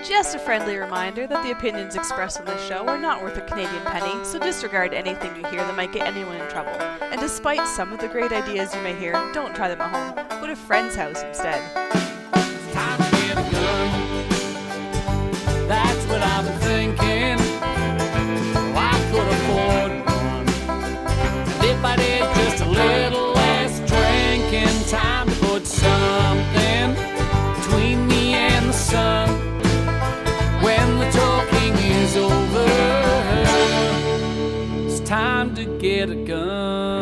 Just a friendly reminder that the opinions expressed on this show are not worth a Canadian penny, so disregard anything you hear that might get anyone in trouble. And despite some of the great ideas you may hear, don't try them at home. Go to a friend's house instead. It's time to get a gun. That's what I've been thinking. Well, I could afford one. And if I did just a little less drinking, time to put something between me and the sun. When the talking is over, it's time to get a gun.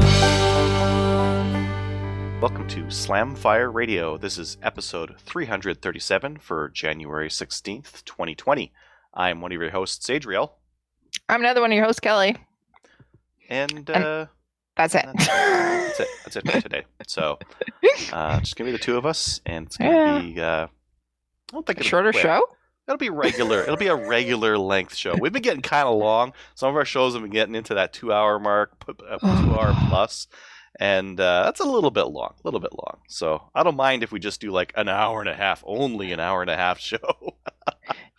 Welcome to Slamfire Radio. This is episode 337 for January 16th, 2020. I'm one of your hosts, Adriel. I'm another one of your hosts, Kelly. And that's it. That's it for today. So, just gonna be the two of us, and it's gonna be, I don't think a shorter show? It'll be regular. It'll be a regular length show. We've been getting kind of long. Some of our shows have been getting into that 2 hour mark, 2 hour plus. And that's a little bit long. So I don't mind if we just do like an hour and a half, only an hour and a half show.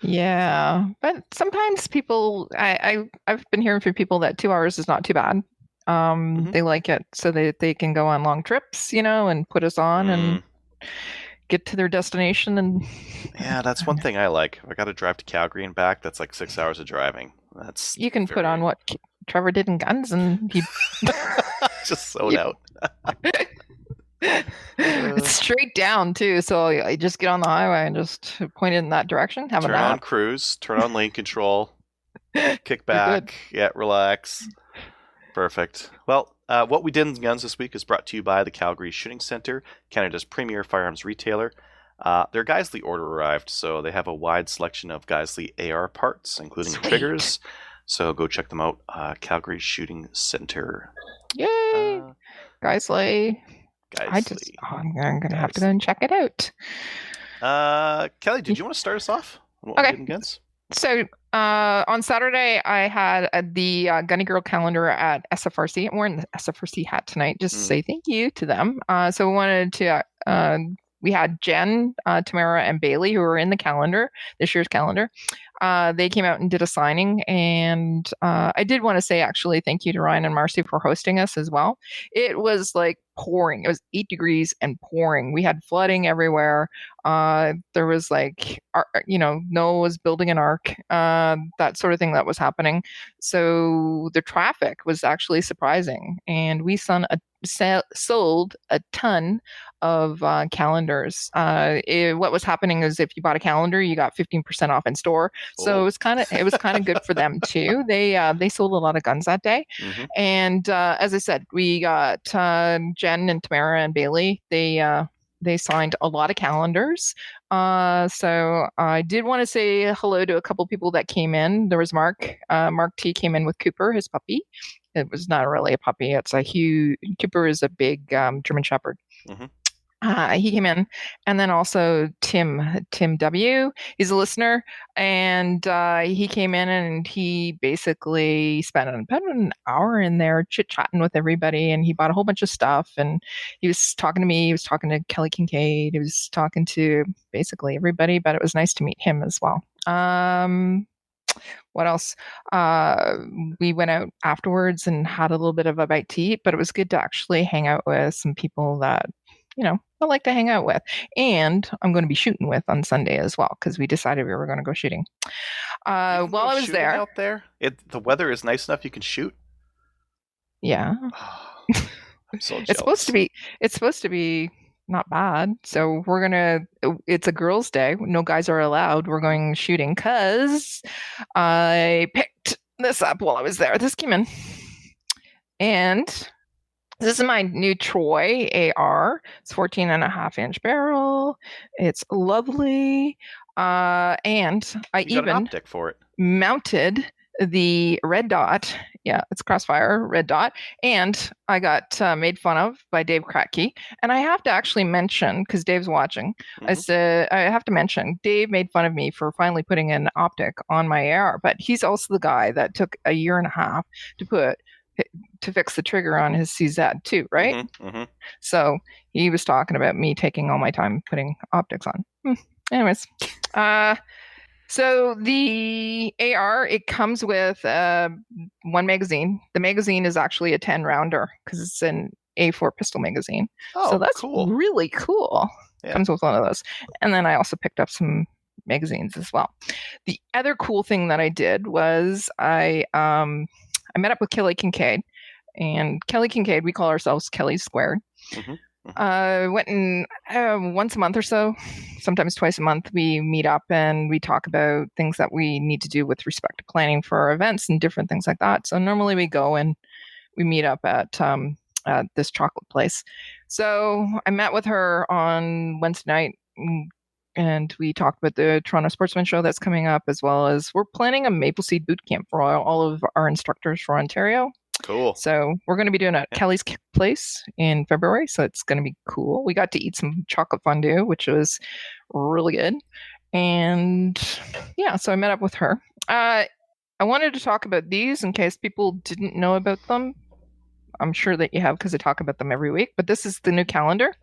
Yeah. But sometimes people, I've been hearing from people that 2 hours is not too bad. They like it so they can go on long trips, and put us on and get to their destination. And yeah, that's one thing I like. I got to drive to Calgary and back. That's like 6 hours of driving. You can put on what Trevor did in Guns, and he just sold out. It's straight down too, so I just get on the highway and just point it in that direction. Turn on cruise, turn on lane control, kick back, relax. Perfect. Well, what we did in Guns this week is brought to you by the Calgary Shooting Centre, Canada's premier firearms retailer. Their Geisley order arrived, so they have a wide selection of Geisley AR parts, including triggers. So go check them out, Calgary Shooting Centre. Yay! Geisley. I'm going to have to go and check it out. Kelly, did you want to start us off? Okay. So on Saturday, I had the Gunny Girl calendar at SFRC. I'm wearing the SFRC hat tonight just to say thank you to them. So we wanted to... we had Jen, Tamara, and Bailey who were in the calendar, this year's calendar. They came out and did a signing, and I did want to say actually thank you to Ryan and Marcy for hosting us as well. It was like pouring. It was 8 degrees and pouring. We had flooding everywhere. There was like, Noah was building an ark, that sort of thing that was happening. So the traffic was actually surprising, and we sold a ton of calendars. What was happening is if you bought a calendar, you got 15% off in store. So it was kind of good for them too. They sold a lot of guns that day. Mm-hmm. And as I said, we got Jen and Tamara and Bailey. They signed a lot of calendars. So I did want to say hello to a couple people that came in. There was Mark. Mark T came in with Cooper, his puppy. It was not really a puppy. Cooper is a big German Shepherd. Mm-hmm. He came in, and then also Tim W. He's a listener, and he came in and he basically spent about an hour in there chit-chatting with everybody, and he bought a whole bunch of stuff, and he was talking to me, he was talking to Kelly Kincaid, he was talking to basically everybody, but it was nice to meet him as well. What else? We went out afterwards and had a little bit of a bite to eat, but it was good to actually hang out with some people that I like to hang out with, and I'm going to be shooting with on Sunday as well, because we decided we were going to go shooting. While I was there, out there, the weather is nice enough you can shoot. Yeah, I'm so jealous. It's supposed to be not bad. So it's a girls' day. No guys are allowed. We're going shooting because I picked this up while I was there. This came in, and this is my new Troy AR. It's 14.5-inch barrel. It's lovely. And I got an optic for it. Mounted the red dot. Yeah, it's Crossfire red dot. And I got made fun of by Dave Kratke. And I have to actually mention, because Dave's watching, I have to mention, Dave made fun of me for finally putting an optic on my AR. But he's also the guy that took a year and a half to fix the trigger on his CZ too, right? Mm-hmm, mm-hmm. So he was talking about me taking all my time putting optics on. Anyways, So the AR, it comes with one magazine. The magazine is actually a 10 rounder because it's an A4 pistol magazine. Oh, so that's cool. really cool. Yeah. Comes with one of those. And then I also picked up some magazines as well. The other cool thing that I did was I met up with Kelly Kincaid. And Kelly Kincaid, we call ourselves Kelly Squared. Went in once a month or so, sometimes twice a month. We meet up and we talk about things that we need to do with respect to planning for our events and different things like that. So normally we go and we meet up at this chocolate place. So I met with her on Wednesday night and we talked about the Toronto Sportsman Show that's coming up, as well as we're planning a Maple Seed boot camp for all of our instructors for Ontario. Cool. So we're going to be doing it at Kelly's Place in February. So it's going to be cool. We got to eat some chocolate fondue, which was really good. And yeah, so I met up with her. I wanted to talk about these in case people didn't know about them. I'm sure that you have because I talk about them every week. But this is the new calendar.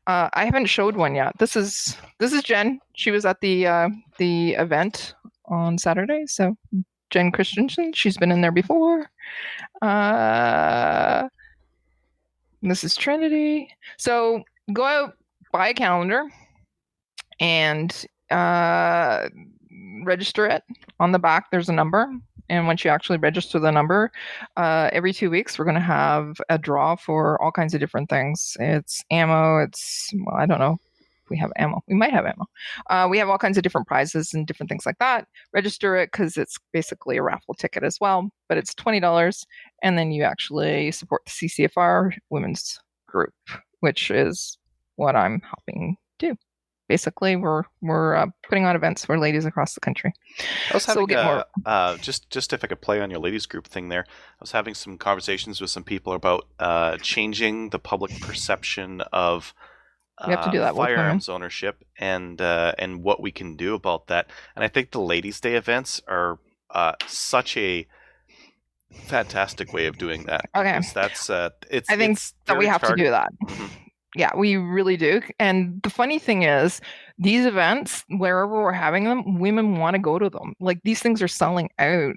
I haven't showed one yet. This is Jen. She was at the event on Saturday. So Jen Christensen, she's been in there before. This is Trinity. So go out, buy a calendar, and register it. On the back, there's a number. And once you actually register the number, every 2 weeks, we're going to have a draw for all kinds of different things. It's ammo. I don't know. We have ammo. We might have ammo. We have all kinds of different prizes and different things like that. Register it because it's basically a raffle ticket as well, but it's $20, and then you actually support the CCFR women's group, which is what I'm helping do. Basically, we're putting on events for ladies across the country. I was having we'll get more. Just if I could play on your ladies group thing there. I was having some conversations with some people about changing the public perception of we have to do that firearms ownership and what we can do about that. And I think the Ladies' Day events are such a fantastic way of doing that. Okay, that's I think that we have to do that. Mm-hmm. Yeah, we really do. And the funny thing is, these events, wherever we're having them, women want to go to them. Like, these things are selling out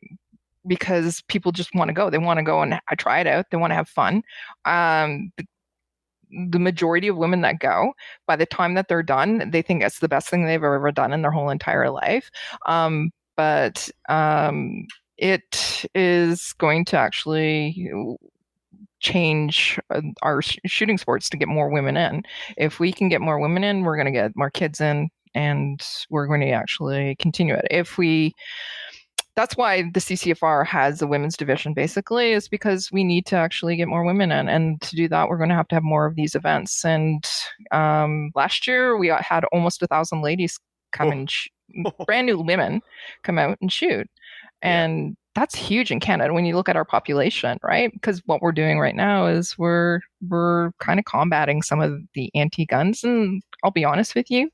because people just want to go. They want to go and try it out. They want to have fun. The majority of women that go, by the time that they're done, they think it's the best thing they've ever done in their whole entire life. But it is going to actually change our shooting sports to get more women in. If we can get more women in, we're going to get more kids in, and we're going to actually continue it. That's why the CCFR has a women's division, basically, is because we need to actually get more women in. And to do that, we're going to have more of these events. And last year, we had almost 1,000 ladies come and brand new women come out and shoot. And that's huge in Canada when you look at our population, right? Because what we're doing right now is we're kind of combating some of the anti-guns. And I'll be honest with you,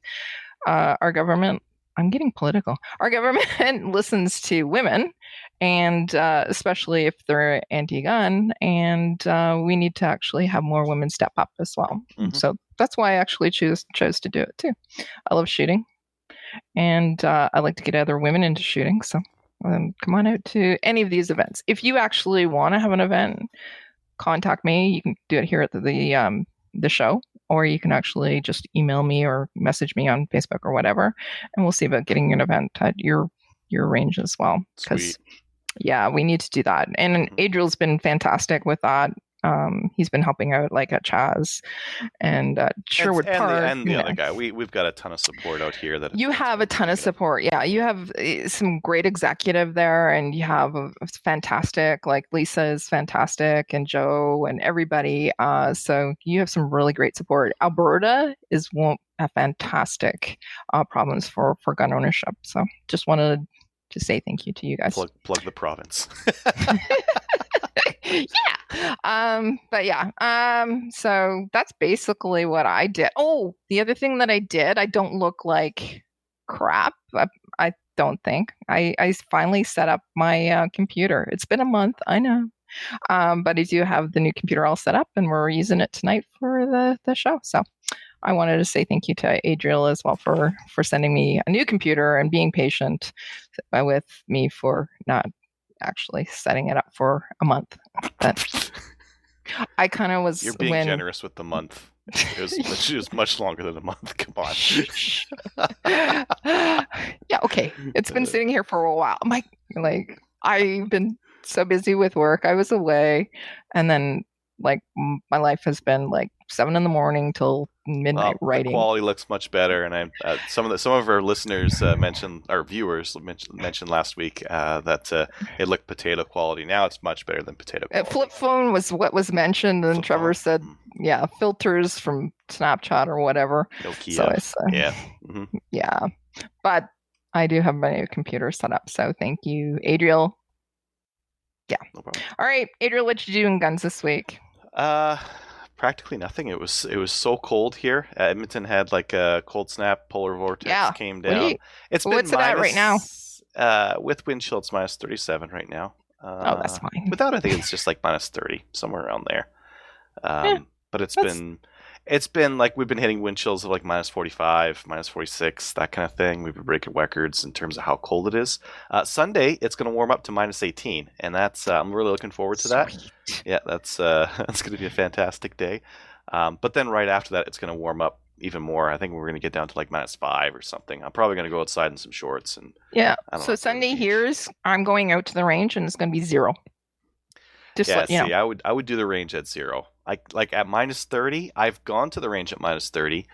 our government, I'm getting political. Our government listens to women, and especially if they're anti-gun, and we need to actually have more women step up as well. Mm-hmm. So that's why I actually chose to do it too. I love shooting, and I like to get other women into shooting. So come on out to any of these events. If you actually want to have an event, contact me. You can do it here at the show, or you can actually just email me or message me on Facebook or whatever, and we'll see about getting an event at your range as well. Because we need to do that. And Adriel's been fantastic with that. He's been helping out like at Chaz and Sherwood Park. And the other guy. We've got a ton of support out here. You have a ton of support. Yeah, you have some great executive there, and you have a fantastic, like Lisa is fantastic, and Joe and everybody. So you have some really great support. Alberta is a fantastic province for gun ownership. So just wanted to say thank you to you guys. Plug the province. So that's basically what I did. Oh, the other thing that I did, I don't look like crap. I don't think. I finally set up my computer. It's been a month, I know. But I do have the new computer all set up, and we're using it tonight for the show. So I wanted to say thank you to Adriel as well for sending me a new computer and being patient with me for not actually setting it up for a month. But I kind of was. You're being generous with the month. It was much longer than a month. Come on. Yeah, okay. It's been sitting here for a while. I've been so busy with work. I was away, and then my life has been 7 a.m. till midnight writing. The quality looks much better, and some of our listeners mentioned, our viewers mentioned last week that it looked potato quality. Now it's much better than potato quality. Flip phone was what was mentioned, and Trevor said, "Yeah, filters from Snapchat or whatever." Nokia. So I said, yeah, yeah. But I do have my new computer set up, so thank you, Adriel. Yeah. No problem. All right, Adriel, what did you do in guns this week? Practically nothing. It was so cold here. Edmonton had a cold snap, polar vortex came down. What's it at right now? With wind chill, it's minus 37 right now. That's fine. Without, I think it's just minus 30, somewhere around there. But it's been we've been hitting wind chills of minus 45, minus 46, that kind of thing. We've been breaking records in terms of how cold it is. Sunday, it's going to warm up to minus 18, and that's I'm really looking forward to that. Sweet. Yeah, that's going to be a fantastic day. But then right after that, it's going to warm up even more. I think we're going to get down to minus 5 or something. I'm probably going to go outside in some shorts and So Sunday I'm going out to the range, and it's going to be 0. I would do the range at 0. At minus 30, I've gone to the range at minus 30.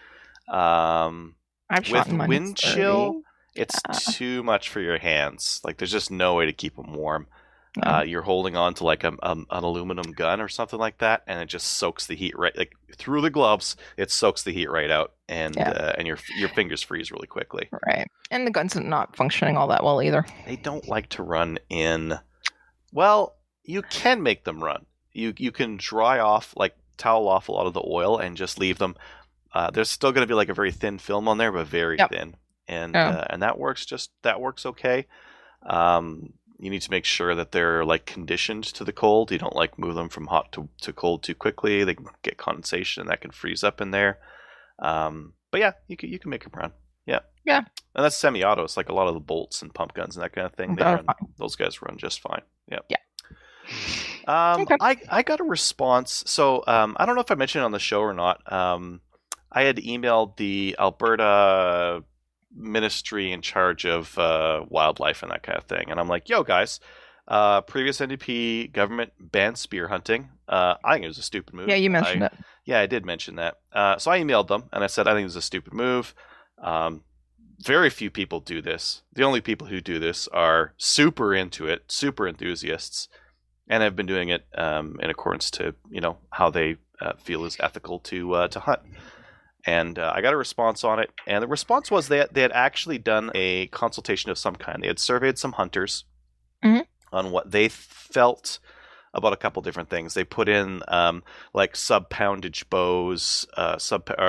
I've shot with wind chill, it's too much for your hands. There's just no way to keep them warm. You're holding on to an aluminum gun or something like that, and it just soaks the heat right through the gloves. It soaks the heat right out, and your fingers freeze really quickly. Right, and the gun's not functioning all that well either. They don't like to run in. Well, you can make them run. You can dry off, towel off a lot of the oil and just leave them. There's still going to be a very thin film on there, but very thin, and that works okay. You need to make sure that they're conditioned to the cold. You don't move them from hot to cold too quickly. They can get condensation and that can freeze up in there. But yeah, you can make them run. Yeah. And that's semi-auto. It's a lot of the bolts and pump guns and that kind of thing. Those guys run just fine. Yeah. Okay. I got a response. So I don't know if I mentioned it on the show or not. I had emailed the Alberta ministry in charge of wildlife and that kind of thing, and I'm like, yo guys, previous NDP government banned spear hunting. I think it was a stupid move. Yeah, you mentioned it. Yeah, I did mention that. So I emailed them and I said I think it was a stupid move. Very few people do this. The only people who do this are super into it, super enthusiasts, and have been doing it in accordance to how they feel is ethical to hunt. And I got a response on it, and the response was they had actually done a consultation of some kind. They had surveyed some hunters on what they felt about a couple different things. They put in sub-poundage bows,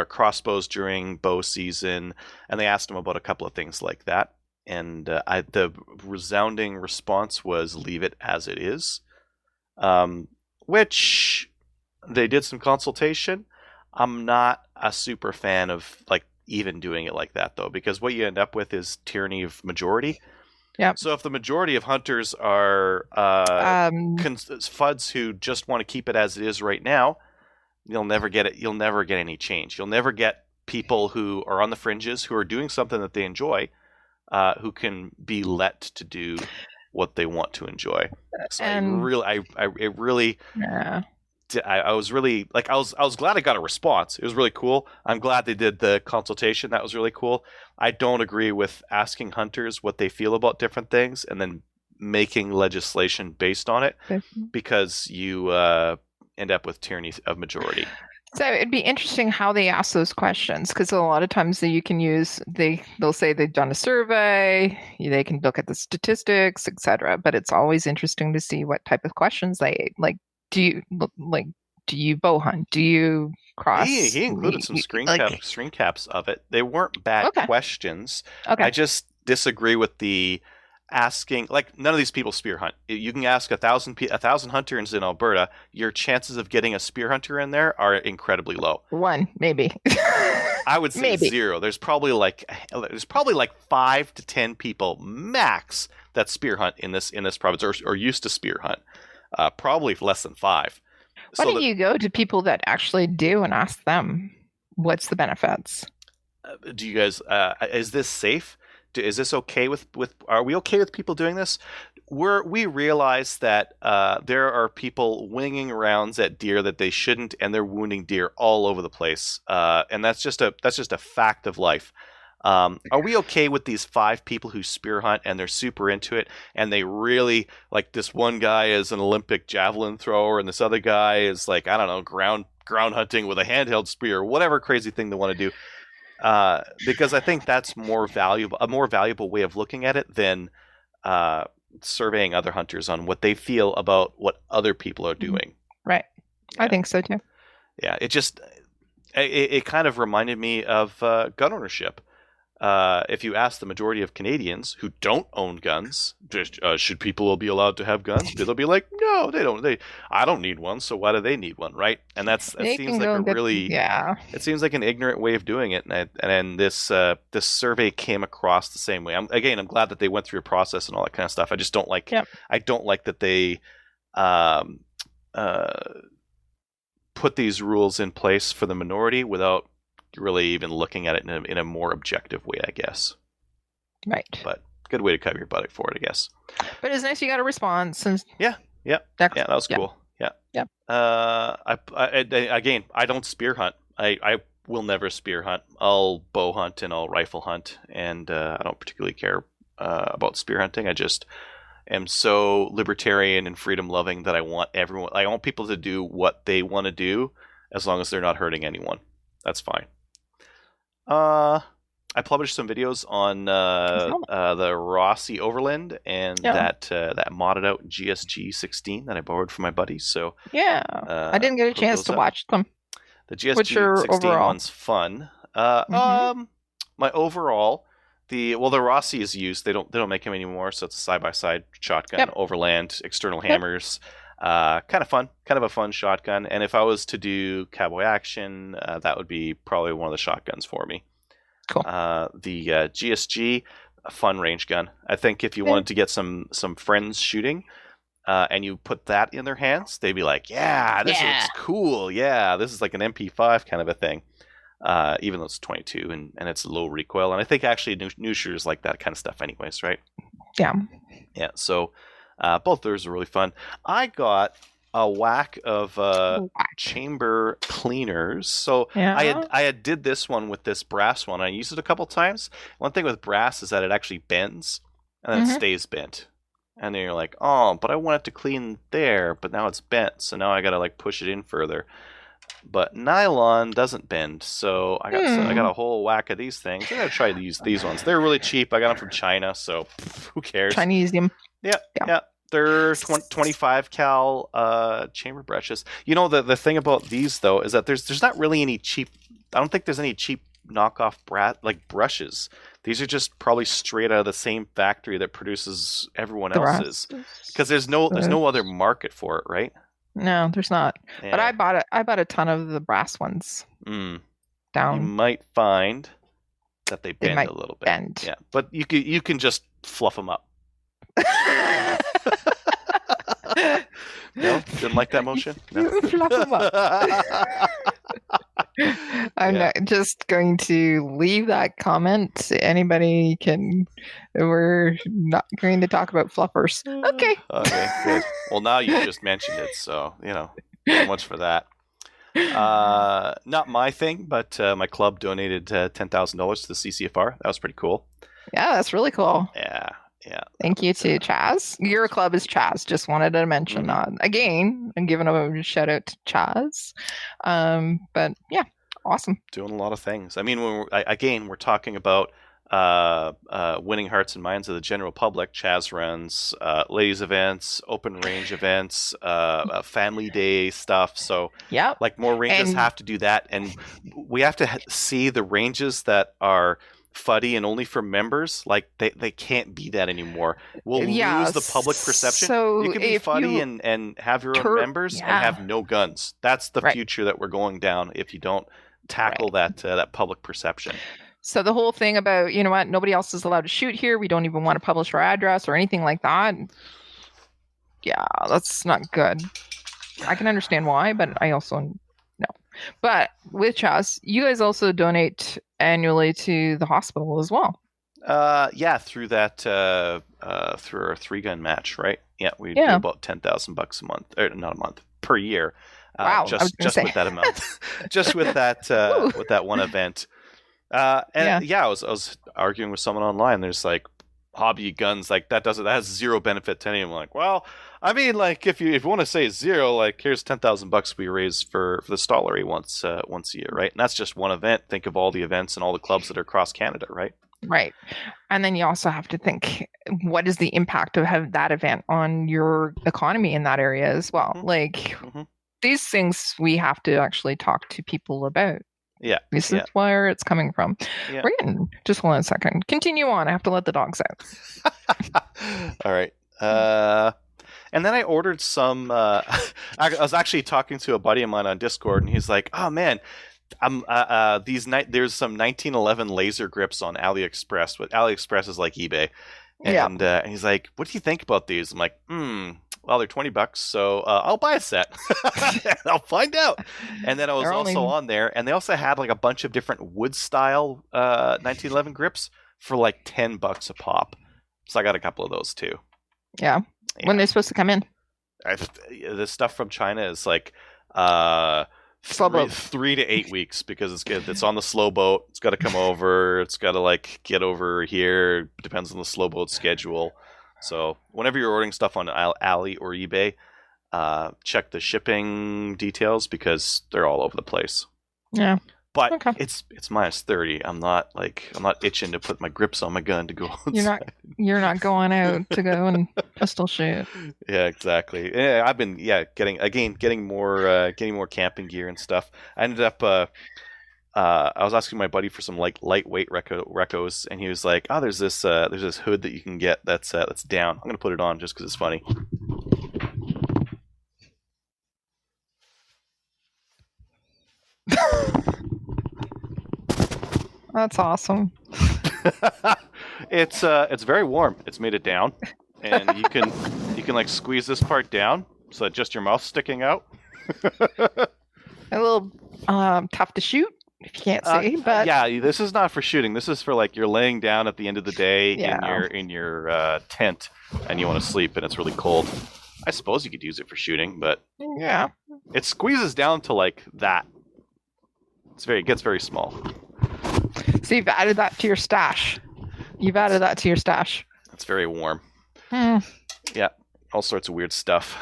crossbows during bow season, and they asked them about a couple of things like that. And the resounding response was leave it as it is, which they did some consultation. I'm not a super fan of even doing it like that though, because what you end up with is tyranny of majority. Yeah. So if the majority of hunters are FUDs who just want to keep it as it is right now, you'll never get it. You'll never get any change. You'll never get people who are on the fringes who are doing something that they enjoy, who can be let to do what they want to enjoy. So I was really I was glad I got a response. It was really cool. I'm glad they did the consultation. That was really cool. I don't agree with asking hunters what they feel about different things and then making legislation based on it, because you end up with tyranny of majority. So it'd be interesting how they ask those questions, because a lot of times they'll say they've done a survey, they can look at the statistics, etc. But it's always interesting to see what type of questions they Do you bow hunt? Do you cross? He included some screen caps of it. They weren't bad questions. Okay. I just disagree with the asking. None of these people spear hunt. You can ask 1,000 hunters in Alberta. Your chances of getting a spear hunter in there are incredibly low. One, maybe. I would say Maybe. 0. There's probably like 5 to 10 people max that spear hunt in this province, or used to spear hunt. Probably less than 5. Why don't you go to people that actually do and ask them what's the benefits? Do you guys? Is this safe? Is this okay with? Are we okay with people doing this? We realize that there are people winging rounds at deer that they shouldn't, and they're wounding deer all over the place. And that's just a fact of life. Are we okay with these 5 people who spear hunt and they're super into it, and they really, like, this one guy is an Olympic javelin thrower and this other guy is, like, I don't know, ground hunting with a handheld spear, whatever crazy thing they want to do. Because I think that's a more valuable way of looking at it than surveying other hunters on what they feel about what other people are doing. Right. Yeah. I think so too. Yeah, it kind of reminded me of gun ownership. If you ask the majority of Canadians who don't own guns, should people be allowed to have guns? They'll be like, no, they don't. I don't need one, so why do they need one, right? And that seems like it seems like an ignorant way of doing it. And this survey came across the same way. I'm glad that they went through a process and all that kind of stuff. I just don't like. Yep. I don't like that they put these rules in place for the minority without really even looking at it in a more objective way, I guess. Right. But good way to cover your butt for it, I guess. But it's nice you got a response. And yeah, that was cool. Yeah. I don't spear hunt. I will never spear hunt. I'll bow hunt and I'll rifle hunt, and I don't particularly care about spear hunting. I just am so libertarian and freedom loving that I want people to do what they want to do, as long as they're not hurting anyone. That's fine. I published some videos on the Rossi Overland and that modded out GSG 16 that I borrowed from my buddies. So I didn't get a chance to watch them. The GSG 16 one's fun. My overall, the Rossi is used. They don't make them anymore, so it's a side-by-side shotgun, overland, external hammers. Kind of a fun shotgun. And if I was to do cowboy action, that would be probably one of the shotguns for me. Cool. The GSG, a fun range gun. I think if you wanted to get some friends shooting, and you put that in their hands, they'd be like, "Yeah, this looks cool. Yeah, this is like an MP5 kind of a thing." Even though it's 22 and it's low recoil, and I think actually new shooters like that kind of stuff, anyways, right? Yeah. Yeah. So. Both those are really fun. I got a whack of chamber cleaners. So I had did this one with this brass one. I used it a couple times. One thing with brass is that it actually bends and then it stays bent. And then you're like, oh, but I want it to clean there, but now it's bent. So now I got to like push it in further. But nylon doesn't bend, so I got a whole whack of these things. I'm gonna try to use these ones. They're really cheap. I got them from China, so who cares? Chinesium. Yeah. They're 25 cal chamber brushes. You know, the thing about these though is that there's not really any cheap. I don't think there's any cheap knockoff brushes. These are just probably straight out of the same factory that produces everyone else's. Because there's no other market for it, right? No, there's not. Yeah. But I bought a ton of the brass ones. Down. You might find that they bend a little bit. Yeah, but you can just fluff them up. No, didn't like that motion. No. Fluff them up. I'm not just going to leave that comment. Anybody can. We're not going to talk about fluffers. Okay. Okay, good. Well, now you just mentioned it, so so much for that. Not my thing, but my club donated $10,000 to the CCFR. That was pretty cool. Yeah, that's really cool. Yeah. Thank you to Chaz. Your club is Chaz. Just wanted to mention that again and giving a shout out to Chaz. But yeah, awesome. Doing a lot of things. I mean, we're talking about winning hearts and minds of the general public. Chaz runs ladies events, open range events, family day stuff. So like more ranges have to do that, and we have to see the ranges that are fuddy and only for members. Like they can't be that anymore. We'll lose the public perception. So you can be fuddy and have your own members and have no guns. That's the future that we're going down if you don't tackle that public perception. So the whole thing about, you know what, nobody else is allowed to shoot here. We don't even want to publish our address or anything like that. Yeah, that's not good. I can understand why, but I also no. But with Chaz, you guys also donate annually to the hospital as well. Yeah, through that through our 3-gun match, right? Yeah, we do about $10,000 a month, or not a month, per year. Wow, just with that amount, just with that one event. I was arguing with someone online. There's like hobby guns, like that has zero benefit to anyone. I'm like, well, I mean, like if you want to say zero, like here's $10,000 we raise for the Stollery once a year, right? And that's just one event. Think of all the events and all the clubs that are across Canada, right? Right. And then you also have to think, what is the impact of that event on your economy in that area as well? Mm-hmm. Like these things we have to actually talk to people about. Yeah. This is where it's coming from. Yeah. Brian, just 1 second. Continue on. I have to let the dogs out. All right. And then I ordered some. I was actually talking to a buddy of mine on Discord, and he's like, "Oh man, there's some 1911 laser grips on AliExpress. But AliExpress is like eBay." And he's like, "What do you think about these?" I'm like, well, they're $20, so I'll buy a set. I'll find out. And then I was also on there, and they also had like a bunch of different wood style 1911 grips for like $10 a pop. So I got a couple of those too. Yeah. When they're supposed to come in? The stuff from China is like 3 to 8 weeks because it's on the slow boat. It's got to come over. It's got to like get over here. It depends on the slow boat schedule. So whenever you're ordering stuff on Ali or eBay, check the shipping details because they're all over the place. Yeah. But it's -30. I'm not itching to put my grips on my gun to go outside. You're not going out to go and pistol shoot. Yeah, exactly. Yeah, I've been getting more camping gear and stuff. I ended up I was asking my buddy for some like lightweight recos, and he was like, "Oh, there's this hood that you can get that's down. I'm gonna put it on just because it's funny." That's awesome. It's very warm. It's made it down, and you can like squeeze this part down so that just your mouth's sticking out. A little tough to shoot if you can't see, but yeah, this is not for shooting. This is for like you're laying down at the end of the day in your tent and you want to sleep and it's really cold. I suppose you could use it for shooting, but yeah, it squeezes down to like that. It gets very small. So you've added that to your stash. It's very warm. Yeah, all sorts of weird stuff.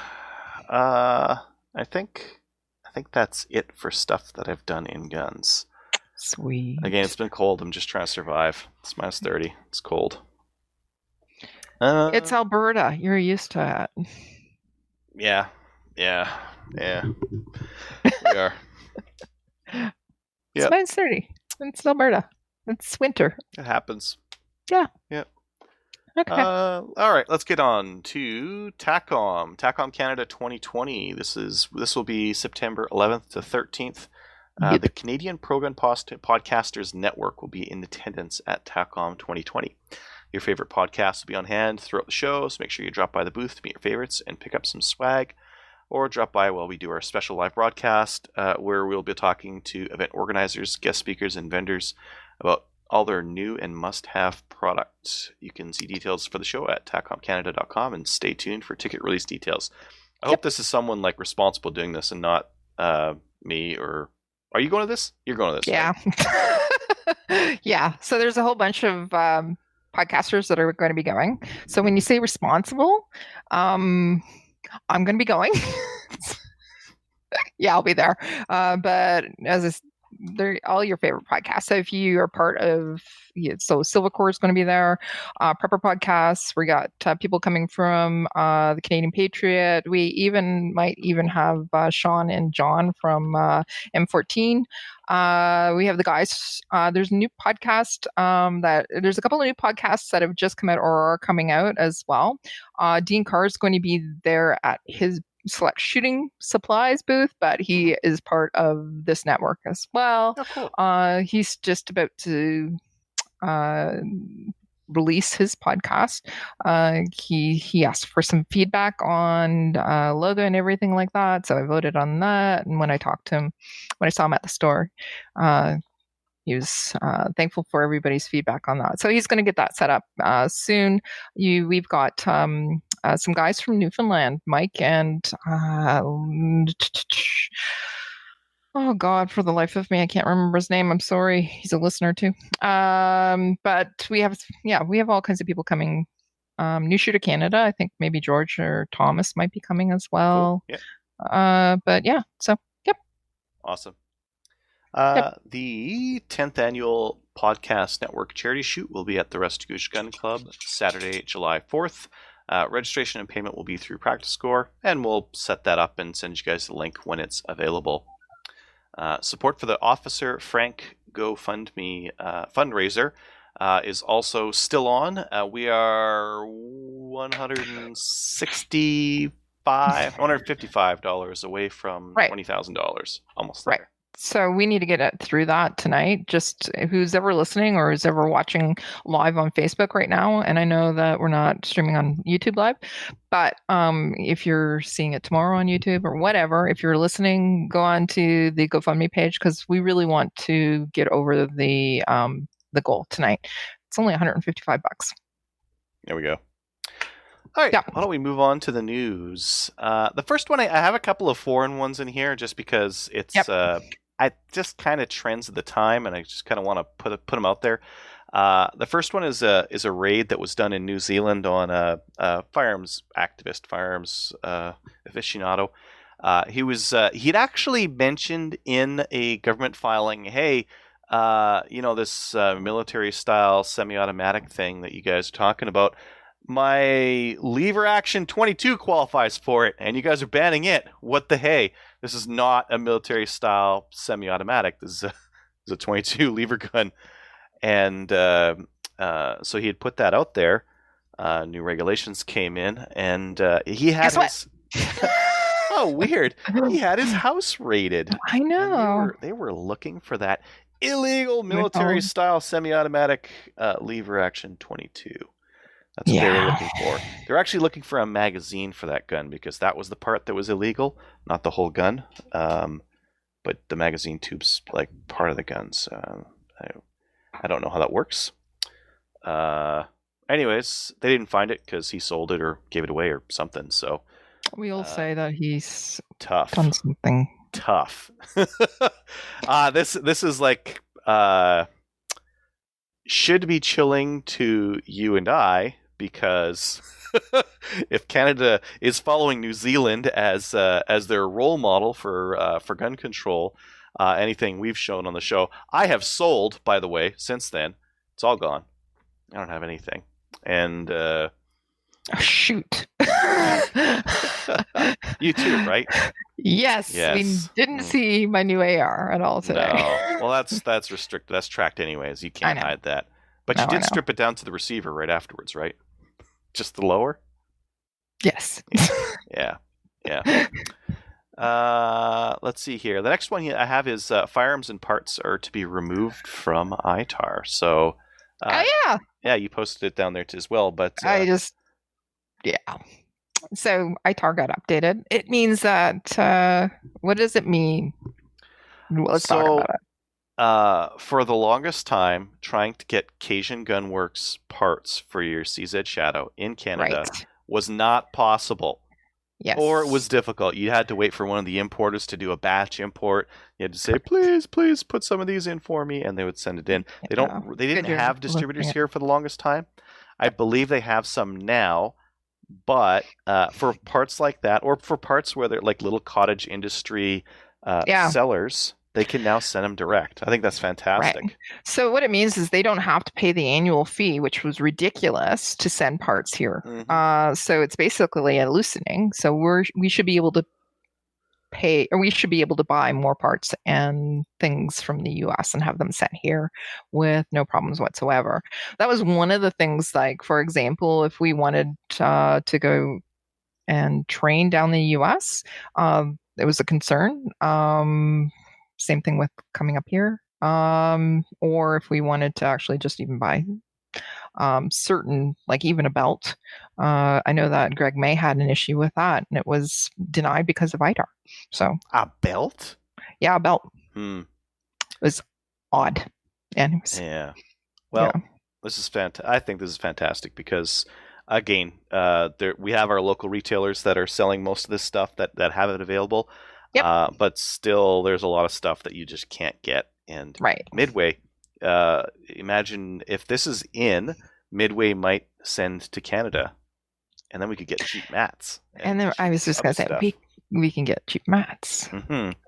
I think that's it for stuff that I've done in guns. Sweet. Again, it's been cold. I'm just trying to survive. It's -30. It's cold. It's Alberta. You're used to it. Yeah. We are. It's -30. It's Alberta. It's winter. It happens. Yeah. Yeah. Okay. All right, let's get on to TACOM Canada 2020. This will be September 11th to 13th. The Canadian Pro-Gun Podcasters Network will be in attendance at TACOM 2020. Your favorite podcasts will be on hand throughout the show, so make sure you drop by the booth to meet your favorites and pick up some swag, or drop by while we do our special live broadcast, where we'll be talking to event organizers, guest speakers, and vendors about all their new and must-have products. You can see details for the show at tacomcanada.com and stay tuned for ticket release details. I hope this is someone like responsible doing this and not me. Or are you going to this? You're going to this. Yeah. Right? Yeah. So there's a whole bunch of podcasters that are going to be going. So when you say responsible, I'm going to be going. Yeah, I'll be there. But they're all your favorite podcasts. So if you are part of, so Silvercore is going to be there, Prepper Podcasts. We got people coming from the Canadian Patriot. We might even have Sean and John from M14. We have the guys. There's a new podcast there's a couple of new podcasts that have just come out or are coming out as well. Dean Carr is going to be there at his select shooting supplies booth, but he is part of this network as well. Oh, cool. He's just about to release his podcast. He asked for some feedback on logo and everything like that, so I voted on that. And when I talked to him, when I saw him at the store, he was thankful for everybody's feedback on that. So he's going to get that set up soon. We've got some guys from Newfoundland, Mike and oh God, for the life of me, I can't remember his name. I'm sorry. He's a listener too. But we have all kinds of people coming. New Shooter Canada, I think maybe George or Thomas might be coming as well. Cool. Yeah. But yeah, so yep. Awesome. Yep. The 10th annual Podcast Network charity shoot will be at the Restigouche Gun Club Saturday, July 4th. Registration and payment will be through Practice Score, and we'll set that up and send you guys the link when it's available. Support for the Officer Frank GoFundMe fundraiser is also still on. We are $155 away from $20,000, almost there. Right. So we need to get it through that tonight. Just who's ever listening or is ever watching live on Facebook right now, and I know that we're not streaming on YouTube Live, but if you're seeing it tomorrow on YouTube or whatever, if you're listening, go on to the GoFundMe page because we really want to get over the goal tonight. It's only $155. There we go. All right, Why don't we move on to the news? The first one, I have a couple of foreign ones in here just because it's I just kind of trends of the time, and I just kind of want to put them out there. The first one is a raid that was done in New Zealand on a firearms activist, firearms aficionado. He'd actually mentioned in a government filing, hey, this military-style semi-automatic thing that you guys are talking about, my lever action 22 qualifies for it, and you guys are banning it. What the hey? This is not a military-style semi-automatic. This is a 22 lever gun. And so he had put that out there. New regulations came in, and he had his... Oh, weird. He had his house raided. I know. They were looking for that illegal military-style semi-automatic lever action 22. That's what they were looking for. They're actually looking for a magazine for that gun because that was the part that was illegal, not the whole gun. But the magazine tube's like part of the gun, so I don't know how that works. Anyways, they didn't find it because he sold it or gave it away or something. So we'll say that he's tough. Done something tough. This is like should be chilling to you and I. Because if Canada is following New Zealand as their role model for gun control, anything we've shown on the show, I have sold, by the way, since then. It's all gone. I don't have anything. And shoot. You too, right? Yes. We didn't see my new AR at all today. No. Well, that's restricted. That's tracked anyways. You can't hide that. But you did strip it down to the receiver right afterwards, right? Just the lower? Yes. Yeah. Let's see here. The next one I have is firearms and parts are to be removed from ITAR. So, yeah, you posted it down there too as well. But So ITAR got updated. It means that what does it mean? Let's talk about it. For the longest time, trying to get Cajun Gunworks parts for your CZ Shadow in Canada was not possible. Yes. Or it was difficult. You had to wait for one of the importers to do a batch import. You had to say, please put some of these in for me, and they would send it in. They didn't have distributors here for the longest time. I believe they have some now, but for parts like that, or for parts where they're like little cottage industry sellers, they can now send them direct. I think that's fantastic. Right. So what it means is they don't have to pay the annual fee, which was ridiculous to send parts here. Mm-hmm. So it's basically a loosening. So we should be able to pay, or we should be able to buy more parts and things from the US and have them sent here with no problems whatsoever. That was one of the things, like, for example, if we wanted to go and train down the U.S. It was a concern. Same thing with coming up here. Or if we wanted to actually just even buy certain, like even a belt. I know that Greg May had an issue with that, and it was denied because of ITAR. So A belt? yeah, a belt. Hmm. It was odd. Anyways. Yeah. Well, Yeah. this is I think this is fantastic because, again, we have our local retailers that are selling most of this stuff that have it available. Yep. But still, there's a lot of stuff that you just can't get. And Right. Midway, imagine if this is in, Midway might send to Canada, and then we could get cheap mats. And then I was just going to say, we can get cheap mats.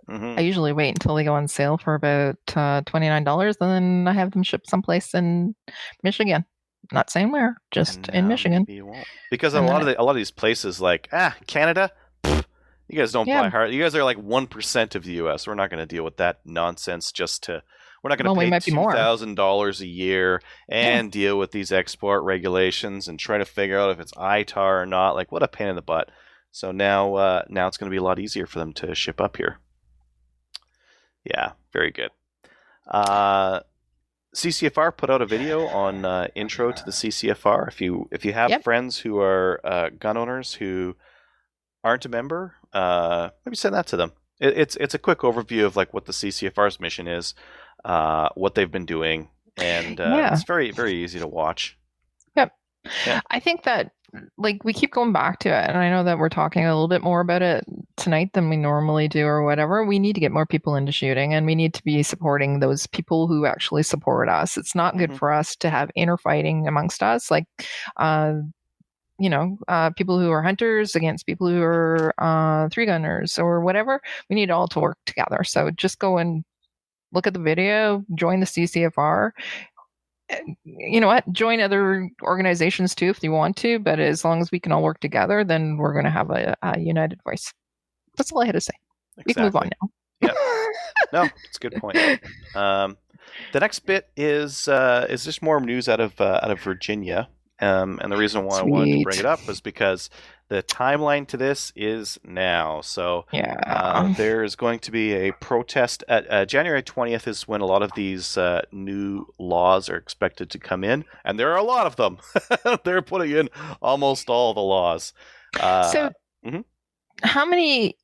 I usually wait until they go on sale for about $29, and then I have them shipped someplace in Michigan. Not saying where, just in Michigan. Maybe you won't. Because a lot of these places, like Canada, you guys don't buy hard. You guys are like 1% of the U.S. We're not going to deal with that nonsense. We're not going to pay $2,000 a year and deal with these export regulations and try to figure out if it's ITAR or not. Like, what a pain in the butt. So now it's going to be a lot easier for them to ship up here. Yeah, very good. CCFR put out a video on intro to the CCFR. If you have friends who are gun owners who aren't a member, maybe send that to them. It's a quick overview of like what the CCFR's mission is, what they've been doing, and it's very, very easy to watch. Yep. Yeah. I think that like we keep going back to it, and I know that we're talking a little bit more about it tonight than we normally do or whatever. We need to get more people into shooting, and we need to be supporting those people who actually support us. It's not good for us to have interfighting amongst us, like people who are hunters against people who are three gunners or whatever. We need all to work together. So just go and look at the video, join the CCFR. You know what? Join other organizations too if you want to, but as long as we can all work together, then we're going to have a united voice. That's all I had to say. Exactly. We can move on now. Yep. No, it's a good point. The next bit is just more news out of Virginia, and the reason why I wanted to bring it up was because the timeline to this is now. So there's going to be a protest at January 20th is when a lot of these new laws are expected to come in, and there are a lot of them. They're putting in almost all the laws. How many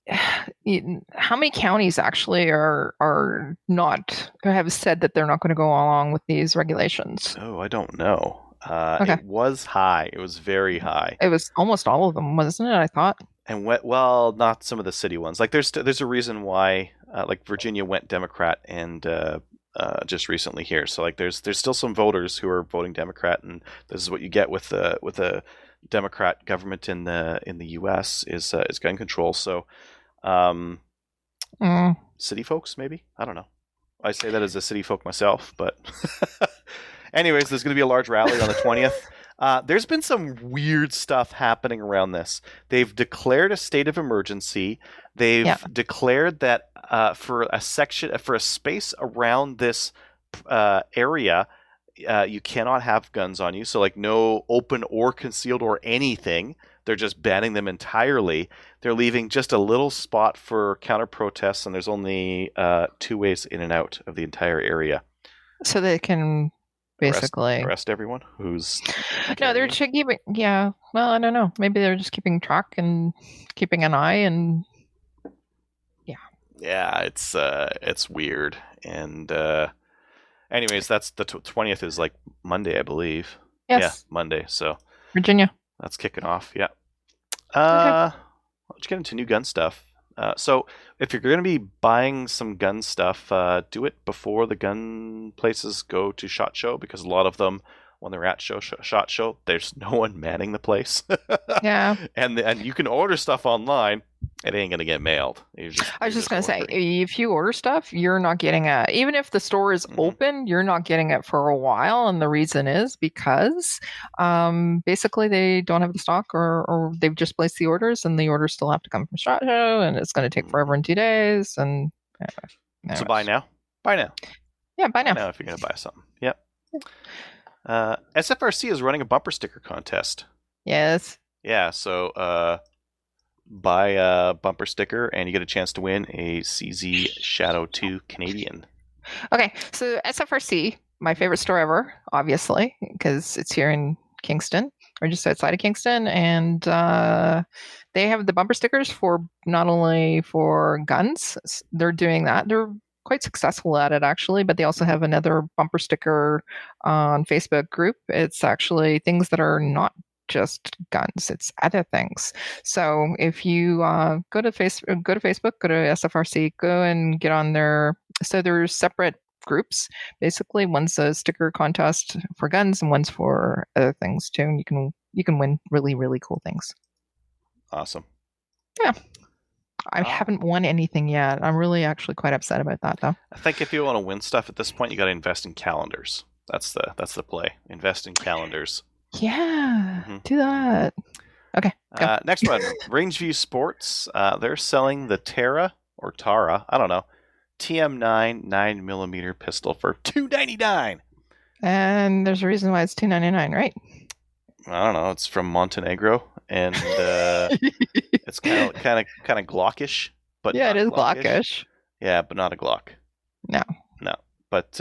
counties actually are not have said that they're not going to go along with these regulations? Oh, I don't know. It was high. It was very high. It was almost all of them, wasn't it? I thought. And well, not some of the city ones. Like there's a reason why like Virginia went Democrat and just recently here. So like there's still some voters who are voting Democrat, and this is what you get with a Democrat government in the U.S. is gun control. So city folks, maybe, I don't know. I say that as a city folk myself, but. Anyways, there's going to be a large rally on the 20th. There's been some weird stuff happening around this. They've declared a state of emergency. They've declared that for a space around this area, you cannot have guns on you. So like no open or concealed or anything. They're just banning them entirely. They're leaving just a little spot for counter protests, and there's only 2 ways in and out of the entire area. So they can. Basically, arrest everyone who's. No, they're keeping. Yeah, well, I don't know. Maybe they're just keeping track and keeping an eye, and yeah, it's weird. And anyways, that's the 20th is like Monday, I believe. Yes. Yeah, Monday. So Virginia. That's kicking off. Yeah. Let's get into new gun stuff. So if you're going to be buying some gun stuff, do it before the gun places go to SHOT Show, because a lot of them, when they're at SHOT Show, there's no one manning the place. Yeah. And you can order stuff online. It ain't going to get mailed. I was just going to say, if you order stuff, you're not getting it. Even if the store is open, you're not getting it for a while. And the reason is because basically they don't have the stock, or they've just placed the orders, and the orders still have to come from SHOT Show, and it's going to take forever and 2 days. And so buy now. Buy now. Yeah, buy now. Buy now if you're going to buy something. Yep. SFRC is running a bumper sticker contest. Yes. Yeah, so buy a bumper sticker, and you get a chance to win a CZ Shadow 2 Canadian. Okay, so SFRC, my favorite store ever, obviously, because it's here in Kingston, or just outside of Kingston, and they have the bumper stickers for not only for guns, they're doing that. They're quite successful at it, actually, but they also have another bumper sticker on Facebook group. It's actually things that are not just guns, it's other things. So if you go to Facebook, go to SFRC, go and get on there. So there's separate groups. Basically, one's a sticker contest for guns, and one's for other things too. And you can win really, really cool things. Awesome. Yeah. I haven't won anything yet. I'm really actually quite upset about that, though. I think if you want to win stuff at this point, you got to invest in calendars. That's the play. Invest in calendars. Yeah, do that. Okay. Go. Next one, Rangeview Sports. They're selling the Tara, I don't know, TM9 9mm pistol for $299. And there's a reason why it's $299, right? I don't know. It's from Montenegro, and it's kind of Glockish, but yeah, not it is Glockish. Glockish. Yeah, but not a Glock. No. But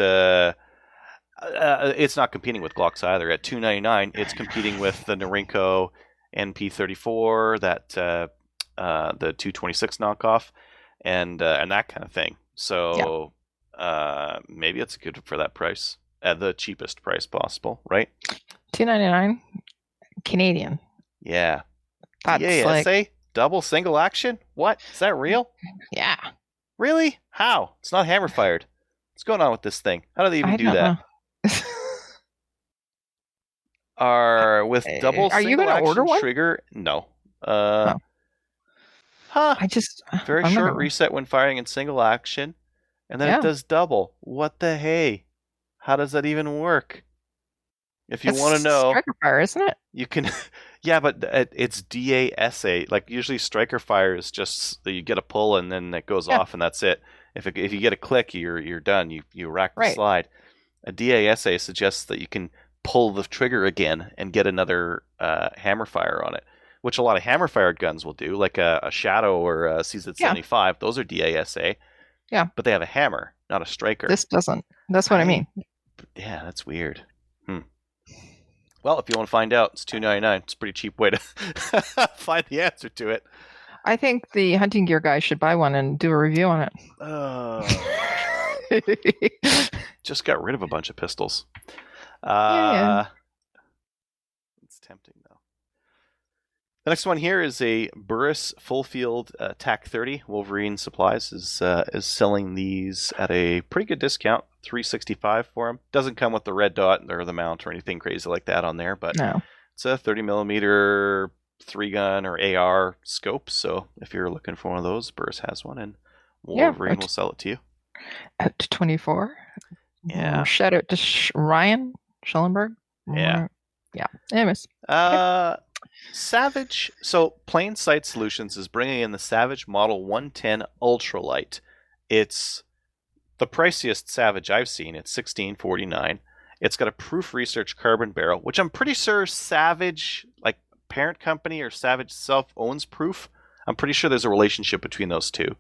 it's not competing with Glocks either. At $299, it's competing with the Norinco NP34, that the 226 knockoff, and that kind of thing. So maybe it's good for that price, at the cheapest price possible, right? $299 Canadian. Yeah. That's DASA double single action. What, is that real? Yeah. Really? How? It's not hammer fired. What's going on with this thing? How do they even do that? Are with double Are you single gonna action order one? trigger? No. I just Very I'm short gonna... reset when firing in single action, and then it does double. What the hey? How does that even work? If you want to know, striker fire, isn't it? you can. Yeah, but it's DASA. Like usually, striker fire is just you get a pull and then it goes off and that's it. If you get a click, you're done. You rack the slide. A DASA suggests that you can pull the trigger again and get another hammer fire on it, which a lot of hammer fired guns will do, like a Shadow or a CZ75. Those are DASA. Yeah, but they have a hammer, not a striker. This doesn't. That's what I mean. Yeah, that's weird. Well, if you want to find out, it's $299. It's a pretty cheap way to find the answer to it. I think the hunting gear guy should buy one and do a review on it. Just got rid of a bunch of pistols. It's tempting, though. The next one here is a Burris Full Field TAC 30. Wolverine Supplies is selling these at a pretty good discount, $365 for them. Doesn't come with the red dot or the mount or anything crazy like that on there, but it's a 30mm 3-gun or AR scope. So if you're looking for one of those, Burris has one, and Wolverine will sell it to you. At 24. Yeah. Shout out to Ryan Schellenberg. Yeah. Yeah. Anyways. Savage. So Plain Sight Solutions is bringing in the Savage Model 110 Ultralight. It's the priciest Savage I've seen. It's $1649. It's got a Proof Research carbon barrel, which I'm pretty sure Savage, like parent company or Savage itself, owns Proof. I'm pretty sure there's a relationship between those two.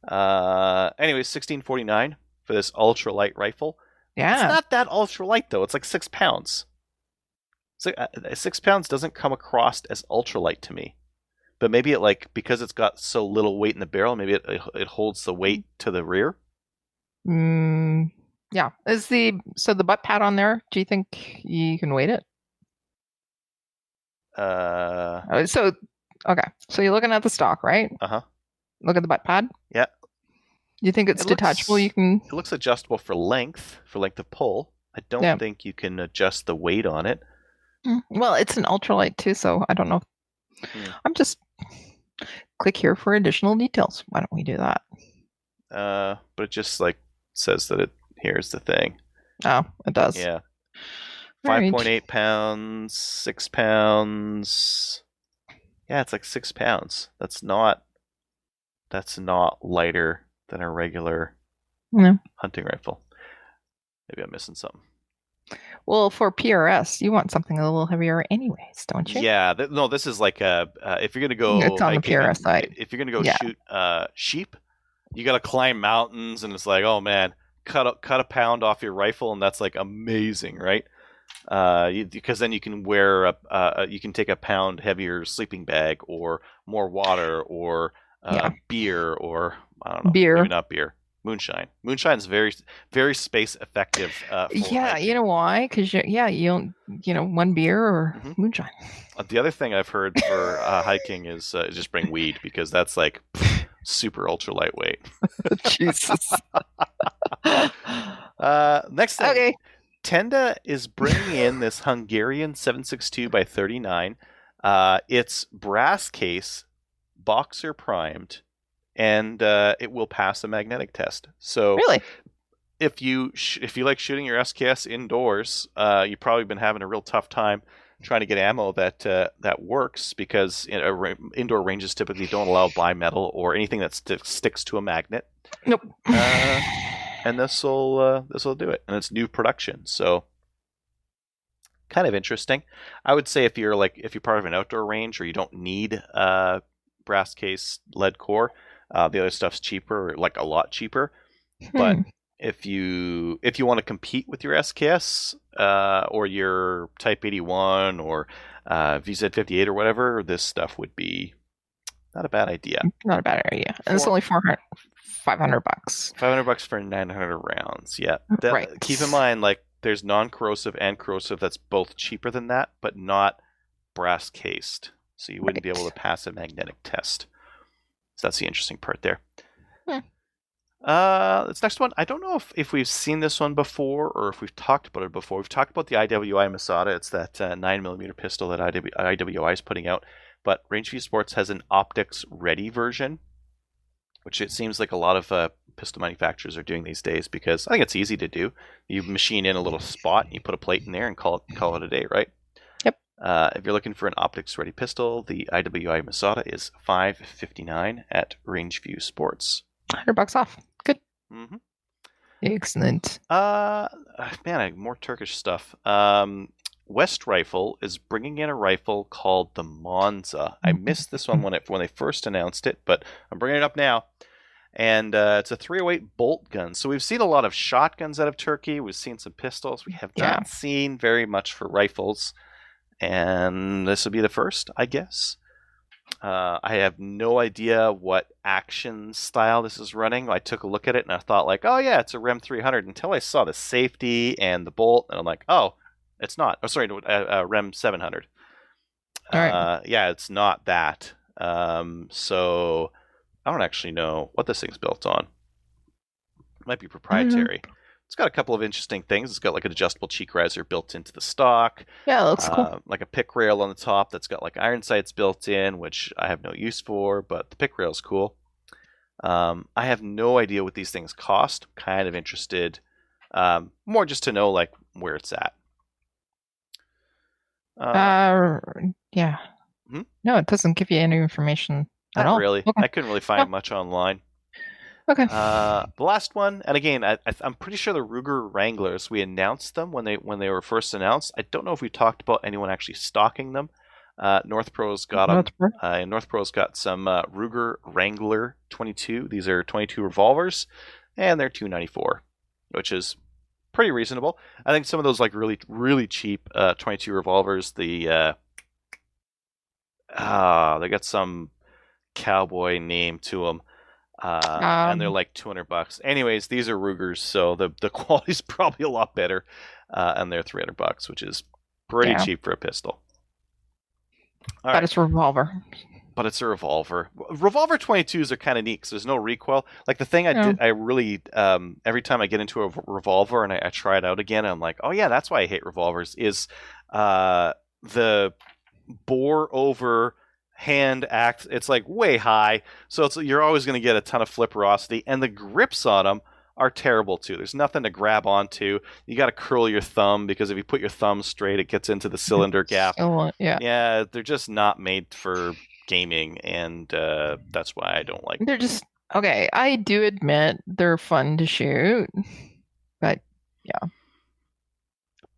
Anyways, $1649 for this ultralight rifle. Yeah. It's not that ultralight though. It's like 6 pounds. So 6 pounds doesn't come across as ultralight to me. But maybe it because it's got so little weight in the barrel, maybe it holds the weight to the rear. Yeah. So the butt pad on there, do you think you can weight it? So you're looking at the stock, right? Uh-huh. Look at the butt pad. Yeah. You think it's detachable? You can. It looks adjustable for length of pull. I don't think you can adjust the weight on it. Well, it's an ultralight too, so I don't know. I'm just click here for additional details. Why don't we do that? But it just says that here's the thing. Oh, it does. Yeah. 5.8 pounds, 6 pounds. Yeah, it's like 6 pounds. That's not lighter than a regular hunting rifle. Maybe I'm missing something. Well, for PRS, you want something a little heavier, anyways, don't you? Yeah, no, this is like if you're gonna go It's on the hiking PRS side. if you're gonna go Yeah. shoot sheep, you gotta climb mountains, and it's like, oh man, cut a pound off your rifle, and that's like amazing, right? Because then you can wear you can take a pound heavier sleeping bag, or more water, or beer, or I don't know, Beer. maybe not beer. Moonshine. Moonshine's very, very space effective. For hiking. You know why? Because you don't, one beer or moonshine. The other thing I've heard for hiking is just bring weed, because that's like super ultra lightweight. Jesus. Next thing. Okay. Tenda is bringing in this Hungarian 7.62 by 39. It's brass case, boxer primed, and it will pass a magnetic test. So Really? if you like shooting your SKS indoors, you've probably been having a real tough time trying to get ammo that works, because indoor ranges typically don't allow bimetal or anything that sticks to a magnet. Nope. And this will do it, and it's new production, so kind of interesting. I would say if you're part of an outdoor range, or you don't need brass case lead core, the other stuff's cheaper, like a lot cheaper. But if you want to compete with your SKS or your Type 81 or VZ58 or whatever, this stuff would be not a bad idea. Not a bad idea. And it's only $500. $500 for 900 rounds. Yeah. Right. Keep in mind, like, there's non-corrosive and corrosive that's both cheaper than that, but not brass cased. So you wouldn't be able to pass a magnetic test. So that's the interesting part there. This next one, I don't know if we've seen this one before, or if we've talked about it before. We've talked about the IWI Masada. It's that 9mm pistol that IWI is putting out. But Rangeview Sports has an optics-ready version, which it seems like a lot of pistol manufacturers are doing these days, because I think it's easy to do. You machine in a little spot, and you put a plate in there, and call it a day, right? Yep. If you're looking for an optics-ready pistol, the IWI Masada is $559 at Rangeview Sports. $100 off. Good. Mm-hmm. Excellent. Man, more Turkish stuff. West Rifle is bringing in a rifle called the Monza. I missed this one when they first announced it, but I'm bringing it up now. And it's a 308 bolt gun. So we've seen a lot of shotguns out of Turkey. We've seen some pistols. We have not seen very much for rifles. And this will be the first, I guess. I have no idea what action style this is running. I took a look at it and I thought, like, oh yeah, it's a REM 300, until I saw the safety and the bolt, and I'm like, oh, it's not. Oh, sorry, REM 700. All right. Yeah, it's not that. So I don't actually know what this thing's built on. It might be proprietary. It's got a couple of interesting things. It's got like an adjustable cheek riser built into the stock. Yeah, it looks cool. Like a pick rail on the top that's got like iron sights built in, which I have no use for, but the pick rail's cool. I have no idea what these things cost. I'm kind of interested, more just to know like where it's at. Yeah. No, it doesn't give you any information at all. Not really. Okay. I couldn't really find much online. Okay. The last one, and again, I'm pretty sure the Ruger Wranglers, we announced them when they were first announced. I don't know if we talked about anyone actually stocking them. North Pro's got them. North Pro's got some Ruger Wrangler 22. These are 22 revolvers, and they're $294, which is pretty reasonable. I think some of those like really, really cheap 22 revolvers, they got some cowboy name to them. And they're like $200. Anyways, these are Rugers, so the quality's probably a lot better, and they're $300, which is pretty cheap for a pistol. But it's a revolver. But it's a revolver. Revolver 22s are kind of neat because there's no recoil. Like the thing I really every time I get into a revolver and I try it out again, I'm like, oh yeah, that's why I hate revolvers. Is the bore over hand act, it's like way high, so you're always going to get a ton of flipperosity, and the grips on them are terrible too. There's nothing to grab onto. You got to curl your thumb, because if you put your thumb straight, it gets into the cylinder gap. Yeah, they're just not made for gaming, and that's why I don't like them. They're just okay. I do admit they're fun to shoot, but yeah.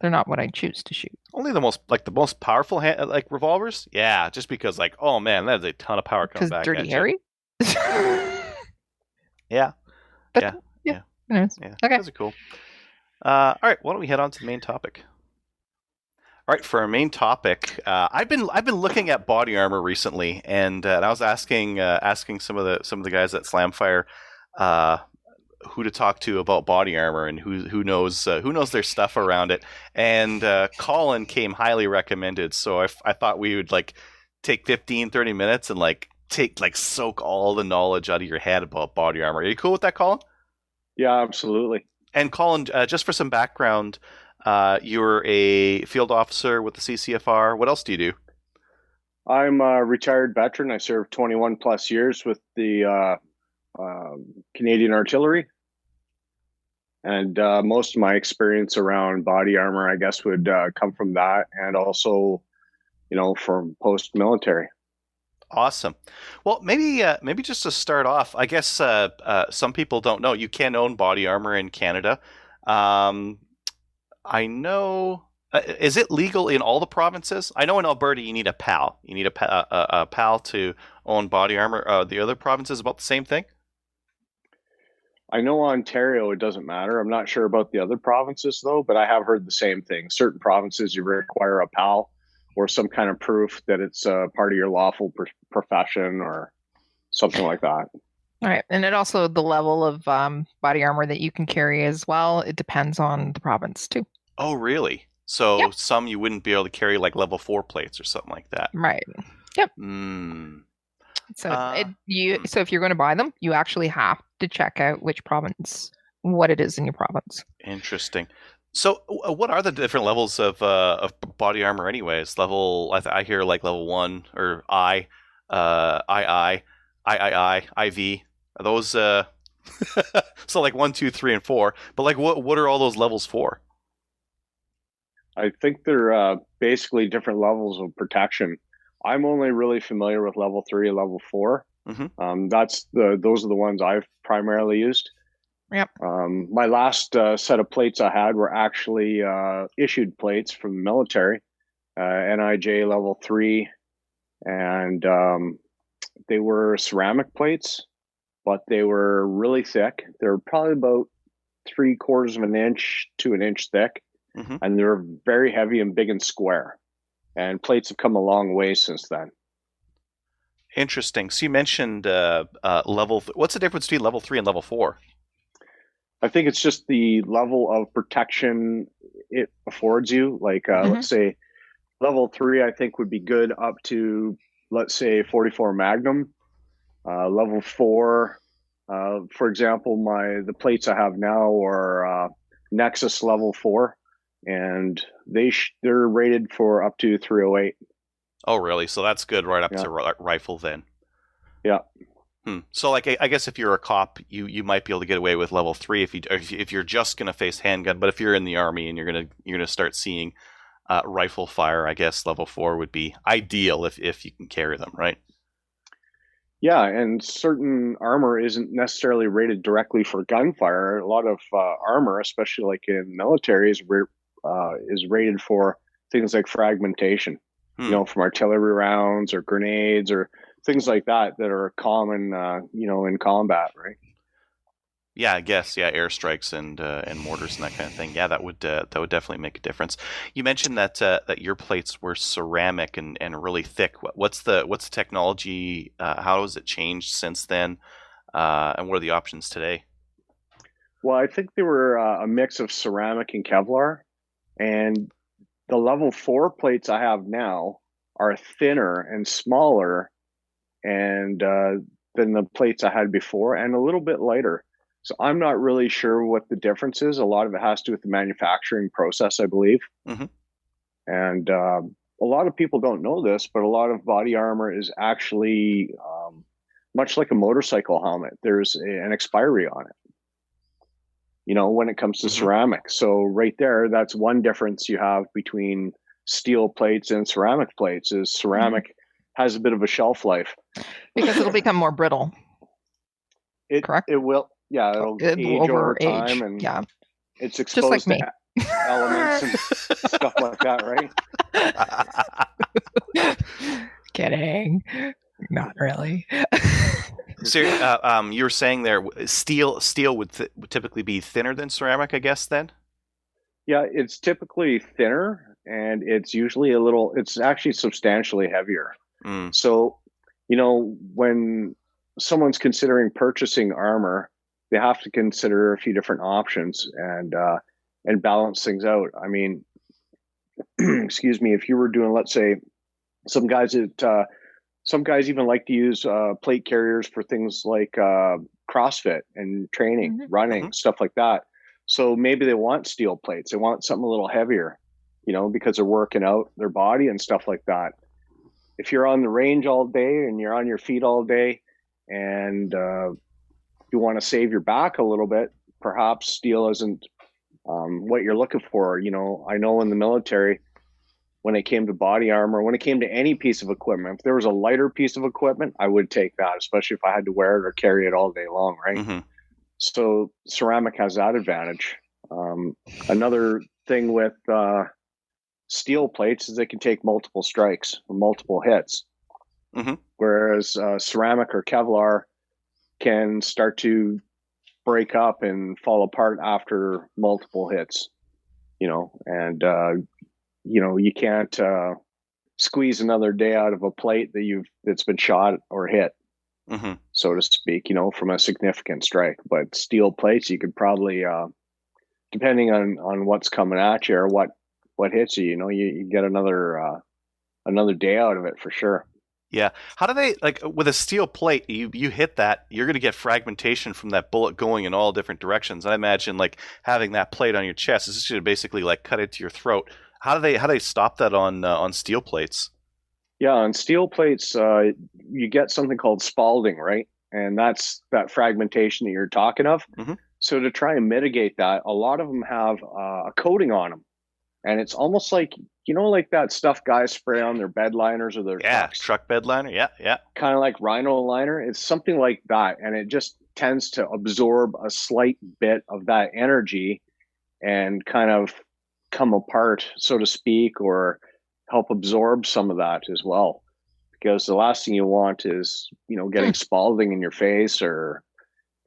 They're not what I choose to shoot. Only the most powerful revolvers? Yeah, just because oh man, that is a ton of power coming back Dirty at Harry? Yeah. But, Yeah. Anyways. Yeah. Okay. Those are cool. All right, why don't we head on to the main topic? All right, for our main topic, I've been looking at body armor recently, and I was asking some of the guys at Slamfire who to talk to about body armor and who knows their stuff around it. And Colin came highly recommended, so I thought we would take 15-30 minutes and soak all the knowledge out of your head about body armor. Are you cool with that, Colin? Yeah, absolutely. And Colin, just for some background, you're a field officer with the CCFR. What else do you do? I'm a retired veteran. I served 21 plus years with the Canadian Artillery. And most of my experience around body armor, I guess, would come from that, and also, from post-military. Awesome. Well, maybe just to start off, I guess some people don't know you can own body armor in Canada. I know. Is it legal in all the provinces? I know in Alberta you need a PAL. You need a PAL to own body armor. The other provinces about the same thing? I know Ontario, it doesn't matter. I'm not sure about the other provinces, though, but I have heard the same thing. Certain provinces, you require a PAL or some kind of proof that it's part of your lawful profession or something like that. All right. And it also, the level of body armor that you can carry as well, it depends on the province, too. Oh, really? So some you wouldn't be able to carry level 4 plates or something like that. Right. Yep. So so if you're going to buy them, you actually have to check out which province, what it is in your province. Interesting. So what are the different levels of body armor anyways? I hear level 1 or II, IV. Are those so 1, 2, 3, and 4? But what are all those levels for? I think they're basically different levels of protection. I'm only really familiar with level 3 and level 4. Mm-hmm. Those are the ones I've primarily used. Yep. My last set of plates I had were actually issued plates from the military, NIJ level 3, and they were ceramic plates, but they were really thick. They were probably about 3/4 of an inch to an inch thick, and they were very heavy and big and square. And plates have come a long way since then. Interesting. So you mentioned level. What's the difference between level 3 and level 4? I think it's just the level of protection it affords you. Let's say level 3, I think would be good up to, let's say, 44 Magnum. Level 4, for example, the plates I have now are Nexus level 4. And they're rated for up to 308. Oh, really? So that's good right up to rifle then. Yeah. So, I guess if you're a cop, you might be able to get away with level 3 if you're just gonna face handgun. But if you're in the army and you're gonna start seeing rifle fire, I guess level 4 would be ideal if you can carry them, right? Yeah, and certain armor isn't necessarily rated directly for gunfire. A lot of armor, especially in military, is rated for things like fragmentation, from artillery rounds or grenades or things like that are common, in combat, right? Yeah, I guess. Yeah, airstrikes and mortars and that kind of thing. Yeah, that would definitely make a difference. You mentioned that your plates were ceramic and really thick. What's the technology? How has it changed since then? And what are the options today? Well, I think they were a mix of ceramic and Kevlar, and the level 4 plates I have now are thinner and smaller, and than the plates I had before, and a little bit lighter. So I'm not really sure what the difference is. A lot of it has to do with the manufacturing process, I believe. Mm-hmm. And a lot of people don't know this, but a lot of body armor is actually much like a motorcycle helmet. There's an expiry on it, when it comes to ceramic. So right there, that's one difference you have between steel plates and ceramic plates is ceramic has a bit of a shelf life. Because it'll become more brittle. Correct? It will. Yeah, it'll age over time, and it's exposed elements and stuff like that, right? Kidding. Not really. So you were saying there, steel would typically be thinner than ceramic, I guess. Then. Yeah, it's typically thinner, and it's usually it's actually substantially heavier. Mm. So, when someone's considering purchasing armor, they have to consider a few different options and balance things out. I mean, excuse me, if you were doing, let's say, some guys even like to use plate carriers for things like CrossFit and training, running, stuff like that. So maybe they want steel plates. They want something a little heavier, because they're working out their body and stuff like that. If you're on the range all day and you're on your feet all day and you want to save your back a little bit, perhaps steel isn't what you're looking for. I know in the military, when it came to body armor, when it came to any piece of equipment, if there was a lighter piece of equipment, I would take that, especially if I had to wear it or carry it all day long, right? Mm-hmm. So ceramic has that advantage. Another thing with steel plates is they can take multiple strikes or multiple hits, whereas ceramic or Kevlar can start to break up and fall apart after multiple hits, and you can't squeeze another day out of a plate that's been shot or hit, so to speak, from a significant strike. But steel plates, you could probably, depending on what's coming at you or what hits you, you get another day out of it for sure. Yeah. How do they, like, with a steel plate, you hit that, you're going to get fragmentation from that bullet going in all different directions. I imagine, like, having that plate on your chest is just going to basically, like, cut into your throat. How do they stop that on steel plates? Yeah, on steel plates, you get something called spalding, right? And that's that fragmentation that you're talking of. So to try and mitigate that, a lot of them have a coating on them. And it's almost like, like that stuff guys spray on their bed liners or their trucks. Truck bed liner. Yeah. Kind of like rhino liner. It's something like that. And it just tends to absorb a slight bit of that energy and kind of come apart, so to speak, or help absorb some of that as well. Because the last thing you want is, getting spalding in your face or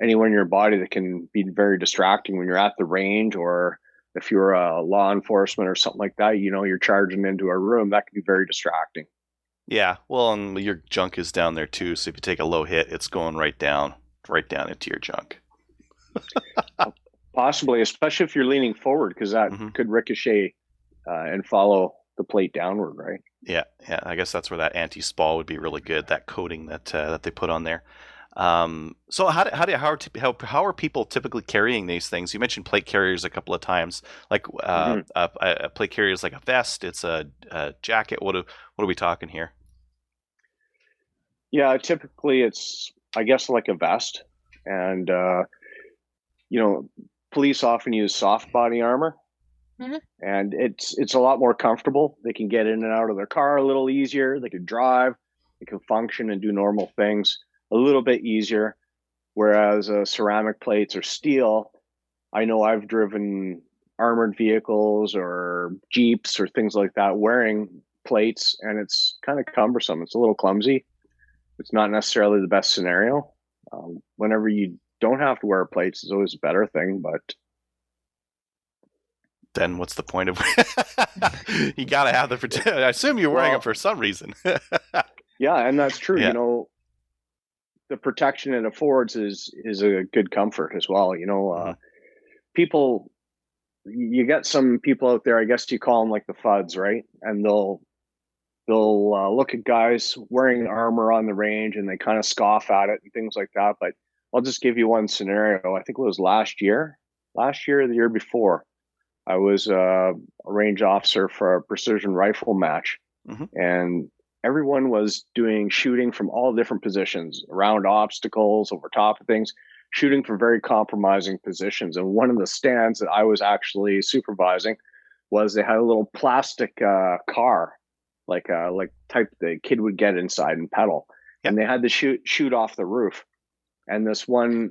anywhere in your body that can be very distracting when you're at the range, or if you're a law enforcement or something like that, you're charging into a room, that can be very distracting. Yeah, well, and your junk is down there too, so if you take a low hit, it's going right down into your junk. Possibly, especially if you're leaning forward, because that could ricochet and follow the plate downward, right? Yeah. I guess that's where that anti-spall would be really good. That coating that they put on there. So how are people typically carrying these things? You mentioned plate carriers a couple of times. Like a plate carrier is like a vest. It's a jacket. What are we talking here? Yeah, typically it's, I guess, like a vest, and police often use soft body armor, and it's a lot more comfortable. They can get in and out of their car a little easier. They can drive. They can function and do normal things a little bit easier. Whereas ceramic plates or steel, I know I've driven armored vehicles or Jeeps or things like that wearing plates, and it's kind of cumbersome. It's a little clumsy. It's not necessarily the best scenario. Whenever you don't have to wear plates is always a better thing, but then what's the point of you gotta have the protection? I assume you're wearing them for some reason. Yeah, and that's true. Yeah. The protection it affords is a good comfort as well. People, you get some people out there, I guess you call them like the FUDs, right? And they'll look at guys wearing armor on the range and they kind of scoff at it and things like that. But I'll just give you one scenario. I think it was last year or the year before. I was a range officer for a precision rifle match, and everyone was doing shooting from all different positions, around obstacles, over top of things, shooting from very compromising positions. And one of the stands that I was actually supervising was they had a little plastic car, like type the kid would get inside and pedal. Yep. And they had to shoot off the roof. And this one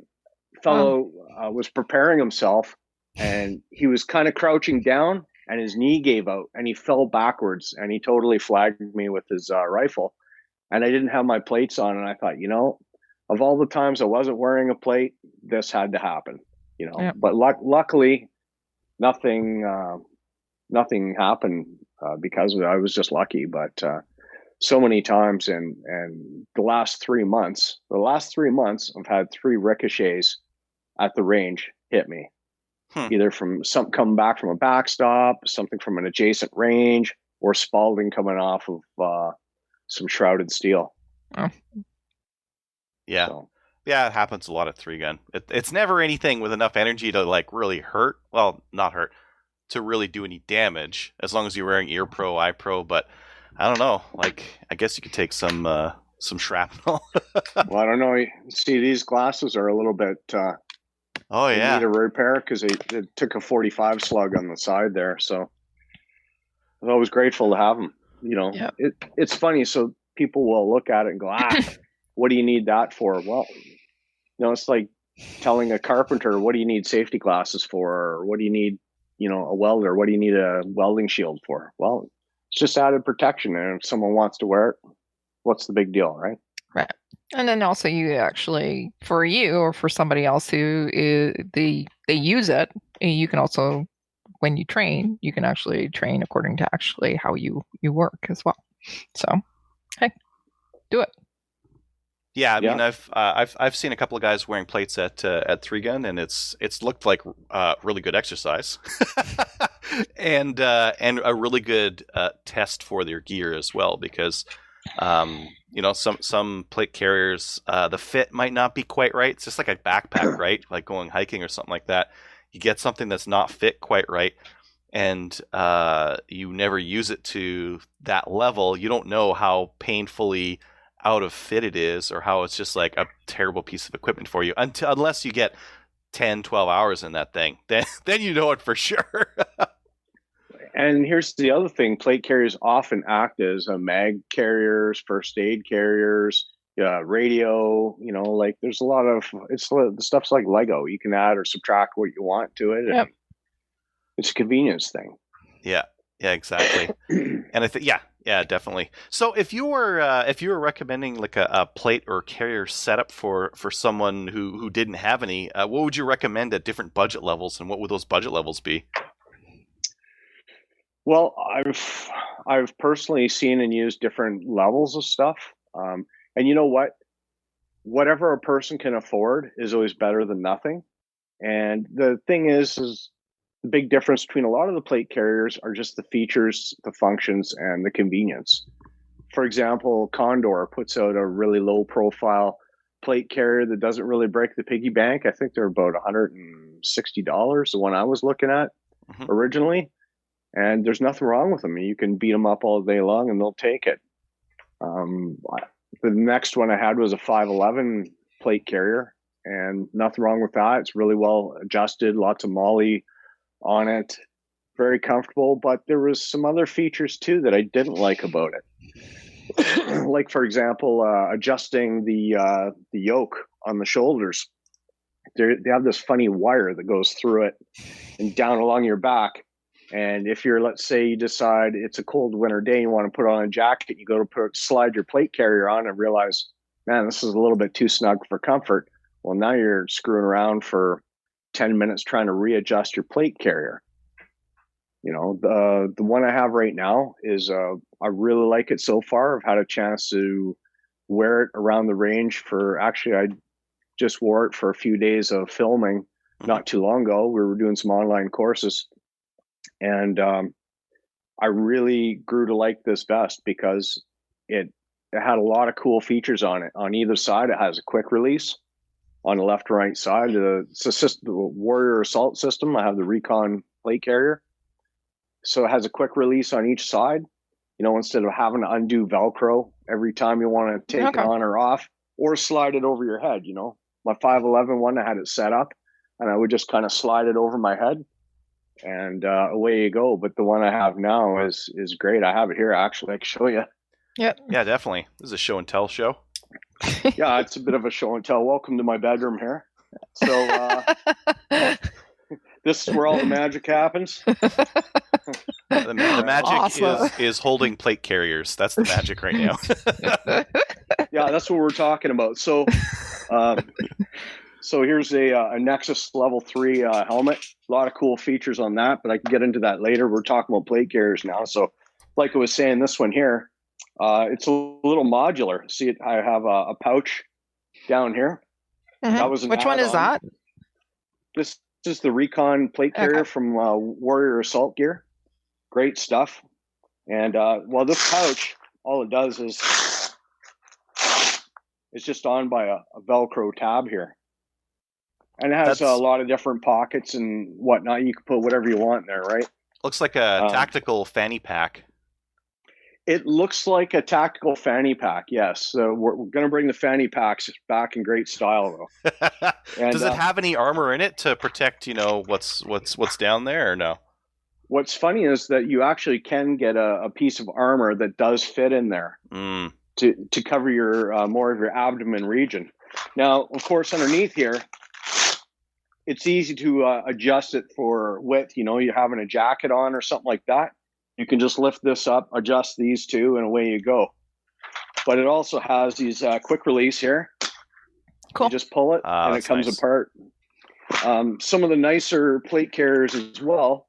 fellow was preparing himself and he was kind of crouching down, and his knee gave out, and he fell backwards, and he totally flagged me with his rifle. And I didn't have my plates on, and I thought, of all the times I wasn't wearing a plate, this had to happen, Yeah. But luckily, nothing happened because of it. I was just lucky, but so many times, and the last 3 months, I've had 3 ricochets at the range hit me, either from something coming back from a backstop, something from an adjacent range, or Spalding coming off of some shrouded steel. Oh. Yeah. So. Yeah, it happens a lot at 3-gun. It's never anything with enough energy to like really hurt. Well, not hurt, to really do any damage, as long as you're wearing ear pro, eye pro. But I don't know. Like, I guess you could take some shrapnel. Well, I don't know. See, these glasses are a little bit. Oh yeah. They need a repair because it took a 45 slug on the side there. So I was always grateful to have them. Yep. It's funny. So people will look at it and go, what do you need that for? Well, it's like telling a carpenter, what do you need safety glasses for? Or what do you need, a welder? What do you need a welding shield for? Well, it's just added protection. And if someone wants to wear it, what's the big deal, right? Right. And then also you actually, for you or for somebody else who they use it, you can also, when you train, you can actually train according to actually how you work as well. So, hey, do it. Yeah, I mean, I've seen a couple of guys wearing plates at 3-gun, and it's looked like really good exercise, and a really good test for their gear as well, because some plate carriers, the fit might not be quite right. It's just like a backpack, right? Like going hiking or something like that. You get something that's not fit quite right, and you never use it to that level. You don't know how painfully out of fit it is, or how it's just like a terrible piece of equipment for you, unless you get 10-12 hours in that thing. Then you know it for sure. And here's the other thing: plate carriers often act as mag carriers, first aid carriers, radio. Like there's a lot of the stuff's like Lego. You can add or subtract what you want to it. Yep. It's a convenience thing. Yeah, exactly. And I think, yeah, definitely. So if you were recommending like a plate or carrier setup for someone who didn't have any, what would you recommend at different budget levels, and what would those budget levels be? Well, I've personally seen and used different levels of stuff, and you know what? Whatever a person can afford is always better than nothing. And the thing is the big difference between a lot of the plate carriers are just the features, the functions, and the convenience. For example, Condor puts out a really low profile plate carrier that doesn't really break the piggy bank. I think they're about $160, the one I was looking at originally. And there's nothing wrong with them. You can beat them up all day long and they'll take it. The next one I had was a 511 plate carrier, and nothing wrong with that. It's really well adjusted, lots of molly on it, very comfortable. But there was some other features too that I didn't like about it. Like, for example, adjusting the yoke on the shoulders. They have this funny wire that goes through it and down along your back. And if you're, let's say you decide it's a cold winter day, you want to put on a jacket, you go to slide your plate carrier on and realize, man, this is a little bit too snug for comfort. Well, now you're screwing around for 10 minutes trying to readjust your plate carrier. The one I have right now is, I really like it so far. I've had a chance to wear it around the range I just wore it for a few days of filming not too long ago. We were doing some online courses. And I really grew to like this vest because it had a lot of cool features on it. On either side, it has a quick release. On the left and right side, it's the Warrior Assault system. I have the Recon plate carrier. So it has a quick release on each side, instead of having to undo Velcro every time you want to take it on or off, or slide it over your head. My 511 one, I had it set up, and I would just kind of slide it over my head. And away you go. But the one I have now is great. I have it here, actually. I can show you. Yep. Yeah, definitely. This is a show and tell show. Yeah, it's a bit of a show and tell. Welcome to my bedroom here. So This is where all the magic happens. The magic Awesome. is holding plate carriers. That's the magic right now. Yeah, that's what we're talking about. So, so here's a Nexus Level 3 helmet. A lot of cool features on that, but I can get into that later. We're talking about plate carriers now. So, like I was saying, this one here, it's a little modular. See, I have a pouch down here. Mhm. That was an Which one is add-on. that? This is the Recon plate carrier Okay. from Warrior Assault Gear. Great stuff. And well, this pouch, all it does is it's just on by a Velcro tab here. And it has a lot of different pockets and whatnot. You can put whatever you want in there, right? Looks like a tactical fanny pack. It looks like a tactical fanny pack, yes. So we're going to bring the fanny packs back in great style, though. And, Does it have any armor in it to protect, what's down there, or no? What's funny is that you actually can get a piece of armor that does fit in there to cover your more of your abdomen region. Now, of course, underneath here, it's easy to adjust it for width. You're having a jacket on or something like that. You can just lift this up, adjust these two, and away you go. But it also has these quick release here. Cool. You just pull it, and it comes apart. Some of the nicer plate carriers as well,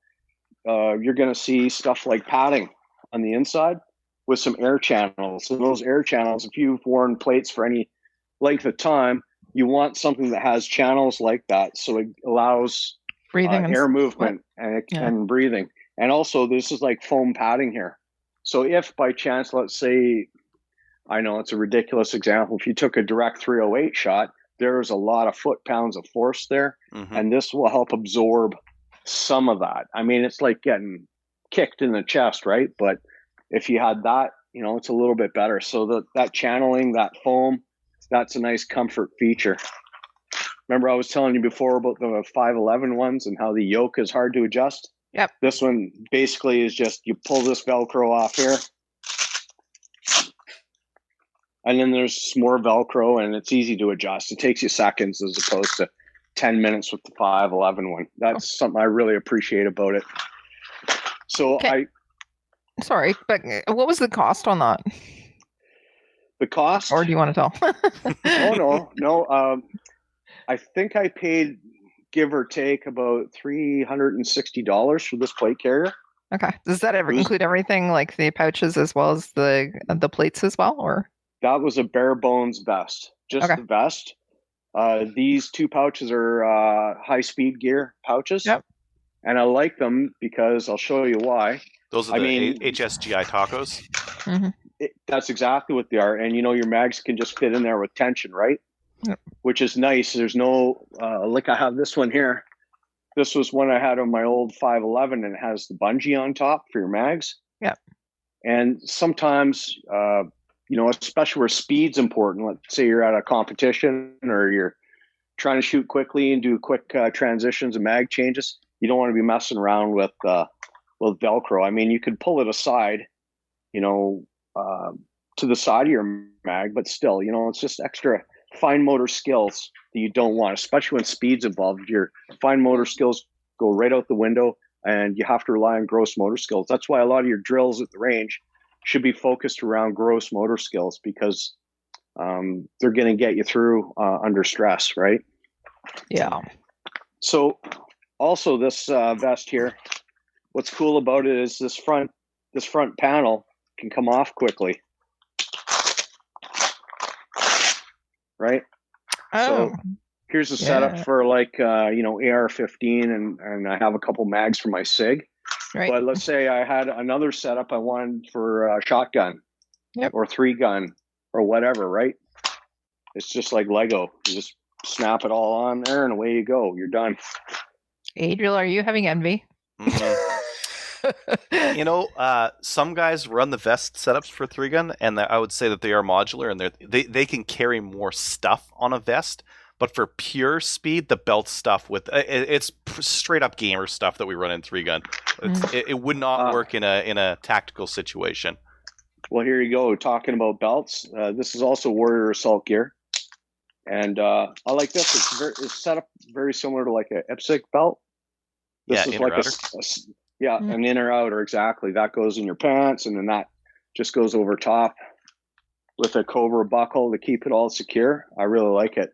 you're going to see stuff like padding on the inside with some air channels. So those air channels, if you've worn plates for any length of time, you want something that has channels like that, so it allows Breathing and air movement and breathing. And also, this is like foam padding here. So if by chance, let's say, I know it's a ridiculous example, if you took a direct 308 shot, there's a lot of foot-pounds of force there, and this will help absorb some of that. I mean, it's like getting kicked in the chest, right? But if you had that, it's a little bit better. So that channeling, that foam, that's a nice comfort feature. Remember I was telling you before about the 511 ones and how the yoke is hard to adjust? Yep. This one basically is just you pull this Velcro off here, and then there's more Velcro, and it's easy to adjust. It takes you seconds as opposed to 10 minutes with the 511 one. That's something I really appreciate about it. So Sorry, but what was the cost on that? The cost? Or do you want to tell? Oh, no. I think I paid, give or take, about $360 for this plate carrier. Okay. Does that ever include everything, like the pouches as well as the plates as well, or? That was a bare bones vest, just the vest. These two pouches are high speed gear pouches. Yep. And I like them because I'll show you why. Those are HSGI tacos. Mm-hmm. That's exactly what they are. And your mags can just fit in there with tension, right? Yep. Which is nice. There's no, like I have this one here. This was one I had on my old 511, and it has the bungee on top for your mags. Yeah. And sometimes, especially where speed's important, let's say you're at a competition or you're trying to shoot quickly and do quick transitions and mag changes, you don't want to be messing around with Velcro. I mean, you could pull it aside, to the side of your mag, but still, it's just extra fine motor skills that you don't want, especially when speed's involved. Your fine motor skills go right out the window, and you have to rely on gross motor skills. That's why a lot of your drills at the range should be focused around gross motor skills, because they're going to get you through under stress, right? Yeah. So also this vest here, what's cool about it is this front panel can come off quickly. Right? Oh. So here's a setup for like AR-15, and I have a couple mags for my SIG. Right. But let's say I had another setup I wanted for a shotgun, or 3-gun, or whatever, right? It's just like Lego. You just snap it all on there, and away you go. You're done. Adriel, are you having envy? Some guys run the vest setups for 3-gun, and I would say that they are modular, and they can carry more stuff on a vest. But for pure speed, the belt stuff it's straight up gamer stuff that we run in 3-gun. It would not work in a tactical situation. Well, here you go. Talking about belts, this is also Warrior Assault Gear, and I like this. It's set up very similar to like a IPSC belt. This Yeah, is inner like outer. an inner outer, exactly. That goes in your pants, and then that just goes over top with a Cobra buckle to keep it all secure. I really like it.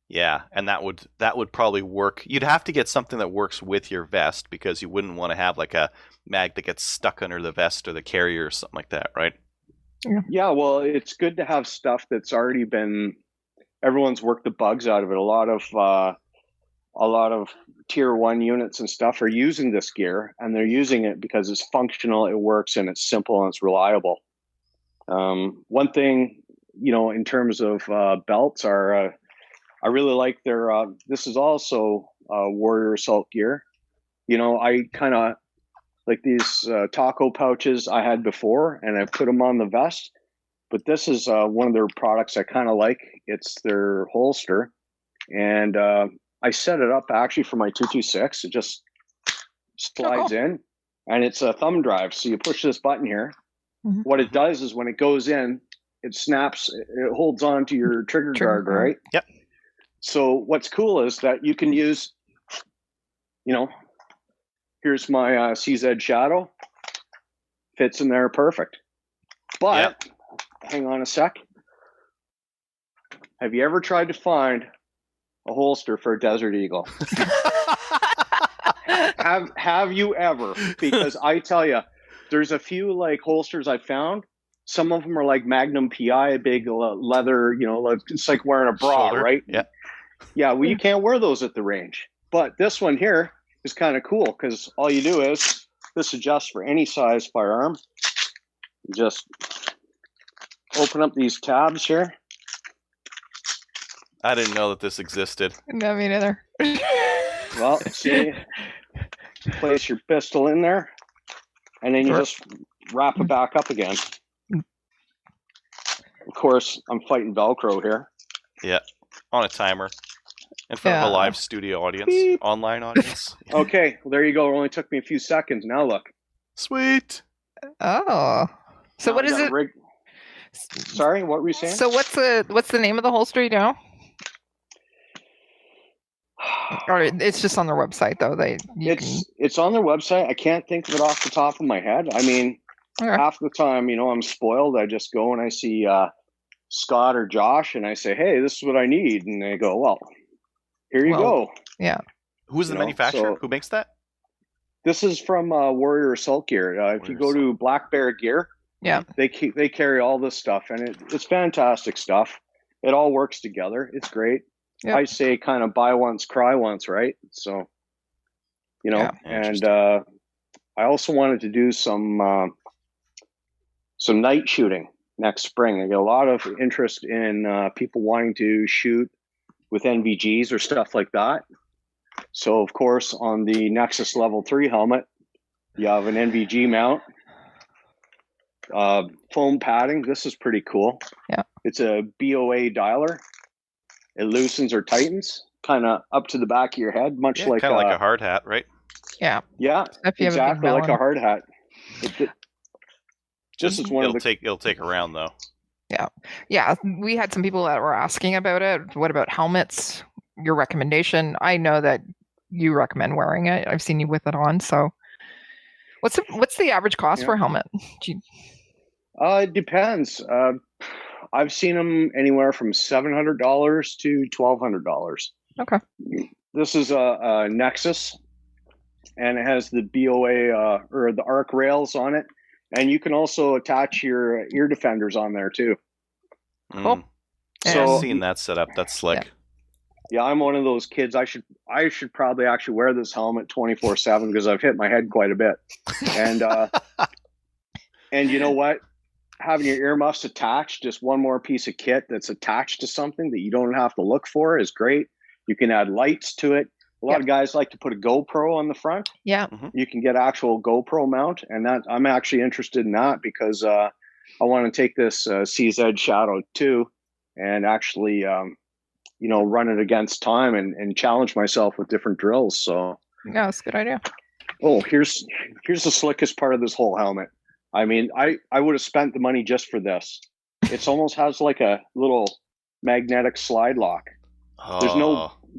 Yeah, and that would probably work. You'd have to get something that works with your vest because you wouldn't want to have like a mag that gets stuck under the vest or the carrier or something like that, right? Yeah, well, it's good to have stuff that's already been. Everyone's worked the bugs out of it. A lot of tier 1 units and stuff are using this gear, and they're using it because it's functional, it works, and it's simple and it's reliable. One thing, in terms of belts, are I really like their. This is also Warrior Assault gear. I kind of like these taco pouches I had before, and I put them on the vest. But this is one of their products I kind of like. It's their holster, and I set it up actually for my 226. It just slides in, and it's a thumb drive. So you push this button here. Mm-hmm. What it does is when it goes in, it snaps. It holds on to your trigger guard, right? Yep. So what's cool is that you can use, here's my CZ Shadow. Fits in there perfect. But hang on a sec. Have you ever tried to find a holster for a Desert Eagle? Have you ever? Because I tell you, there's a few like holsters I found. Some of them are like Magnum PI, a big leather, it's like wearing a bra, shoulder, right? Yeah. Yeah, well, you can't wear those at the range. But this one here is kind of cool because all you do is this adjusts for any size firearm. You just open up these tabs here. I didn't know that this existed. No, me neither. Well, see, place your pistol in there, and then you just wrap it back up again. Of course, I'm fighting Velcro here. Yeah, on a timer. In front of a live studio audience, online audience. Okay, well, there you go. It only took me a few seconds. Now look. Sweet. Oh. So what is it? Sorry, what were you saying? So what's the name of the holster, you know? Or it's just on their website though. It's on their website. I can't think of it off the top of my head. I mean, half the time, I'm spoiled. I just go and I see Scott or Josh, and I say, "Hey, this is what I need," and they go, "Well, here you go." Yeah. Who's the manufacturer? Who makes that? This is from Warrior Assault Gear. If you go to Black Bear Gear, they carry all this stuff, and it's fantastic stuff. It all works together. It's great. Yep. I say kind of buy once, cry once, right? So, and I also wanted to do some night shooting next spring. I get a lot of interest in people wanting to shoot with NVGs or stuff like that. So, of course, on the Nexus Level 3 helmet, you have an NVG mount, foam padding. This is pretty cool. Yeah, it's a BOA dialer. It loosens or tightens, kind of up to the back of your head, much like kind of like a hard hat, right? Yeah. Yeah, exactly like a hard hat. It'll take around though. Yeah. We had some people that were asking about it. What about helmets? Your recommendation? I know that you recommend wearing it. I've seen you with it on. So, what's the average cost for a helmet? It depends. I've seen them anywhere from $700 to $1,200. Okay. This is a Nexus, and it has the BOA or the arc rails on it, and you can also attach your ear defenders on there too. Cool. So I've seen that setup. That's slick. Yeah, I'm one of those kids. I should probably actually wear this helmet 24/7 because I've hit my head quite a bit, and and you know what? Having your earmuffs attached, just one more piece of kit that's attached to something that you don't have to look for is great. You can add lights to it. A lot of guys like to put a GoPro on the front. Yeah. Mm-hmm. You can get actual GoPro mount, and that I'm actually interested in that because I want to take this CZ Shadow 2 and actually run it against time and challenge myself with different drills. So yeah, that's a good idea. Oh, here's the slickest part of this whole helmet. I mean, I would have spent the money just for this. It almost has like a little magnetic slide lock.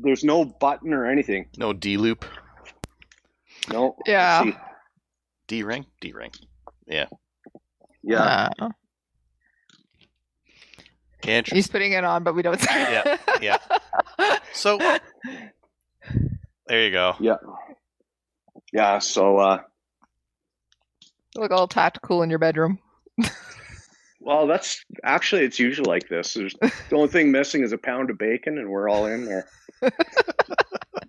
There's no button or anything. No D-loop. No. Yeah. Let's see. D ring. Yeah. Yeah. Interesting. He's putting it on, but we don't see it. Yeah. So there you go. Yeah. Yeah. So, Look all tactical in your bedroom. well, it's usually like this. The only thing missing is a pound of bacon, and we're all in there.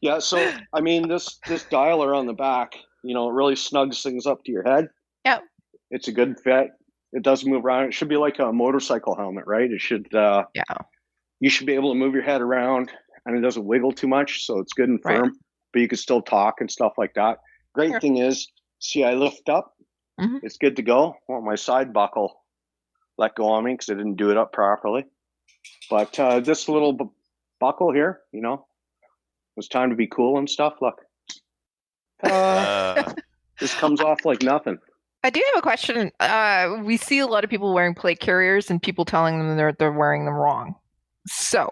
Yeah. So, I mean, this dialer on the back, it really snugs things up to your head. Yep. It's a good fit. It doesn't move around. It should be like a motorcycle helmet, right? It should. You should be able to move your head around, and it doesn't wiggle too much, so it's good and firm. Right. But you can still talk and stuff like that. Great thing is, see, I lift up. Mm-hmm. It's good to go. Well, my side buckle let go on me because I didn't do it up properly. But this little buckle here, it was time to be cool and stuff. Look, this comes off like nothing. I do have a question. We see a lot of people wearing plate carriers and people telling them they're wearing them wrong. So,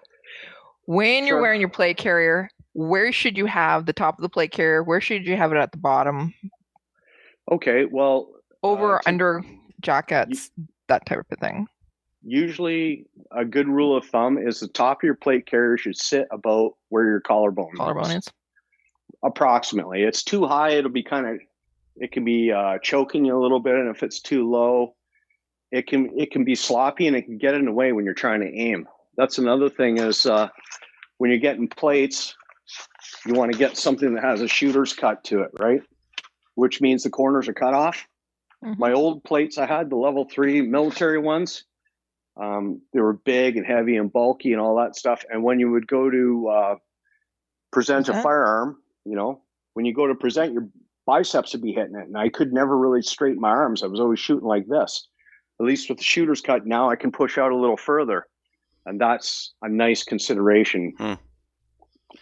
when you're wearing your plate carrier, where should you have the top of the plate carrier? Where should you have it at the bottom? Okay, well, over, under jackets, that type of thing. Usually, a good rule of thumb is the top of your plate carrier should sit about where your collarbone is. Approximately. It's too high, it can be choking you a little bit, and if it's too low, it can be sloppy, and it can get in the way when you're trying to aim. That's another thing is when you're getting plates, you want to get something that has a shooter's cut to it, right? Which means the corners are cut off. Mm-hmm. My old plates I had, the level 3 military ones, they were big and heavy and bulky and all that stuff. And when you would go to present a firearm, when you go to present, your biceps would be hitting it. And I could never really straighten my arms. I was always shooting like this. At least with the shooter's cut, now I can push out a little further. And that's a nice consideration,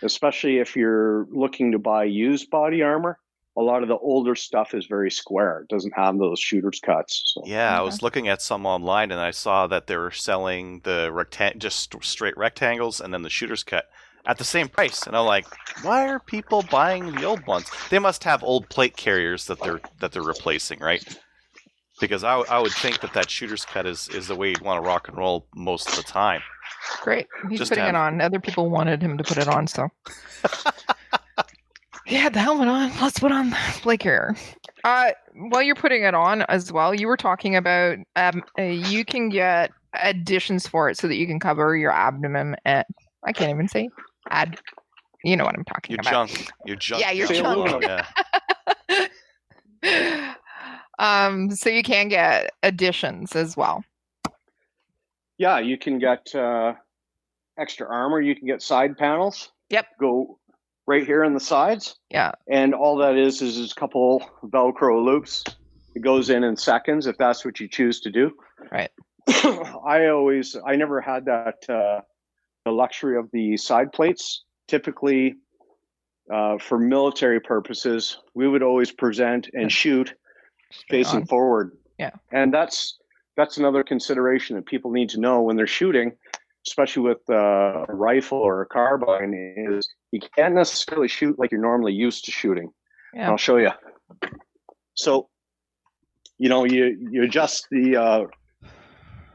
especially if you're looking to buy used body armor. A lot of the older stuff is very square. It doesn't have those shooter's cuts. So. Yeah, I was looking at some online, and I saw that they were selling the just straight rectangles and then the shooter's cut at the same price. And I'm like, why are people buying the old ones? They must have old plate carriers that they're replacing, right? Because I would think that shooter's cut is the way you'd want to rock and roll most of the time. Great. He's putting it on. Other people wanted him to put it on, so. He had the helmet on. Let's put on the plate carrier. While you're putting it on as well, you were talking about you can get additions for it so that you can cover your abdomen. I can't even say you know what I'm talking about. Your junk. Yeah, your junk. Yeah. So you can get additions as well. Yeah, you can get extra armor. You can get side panels. Yep. Go right here in the sides. Yeah. And all that is a couple Velcro loops. It goes in seconds if that's what you choose to do. Right. I never had that the luxury of the side plates. Typically, for military purposes, we would always present and shoot facing forward. Yeah. And that's another consideration that people need to know when they're shooting, especially with a rifle or a carbine, is you can't necessarily shoot like you're normally used to shooting. Yeah. I'll show you. So, you adjust the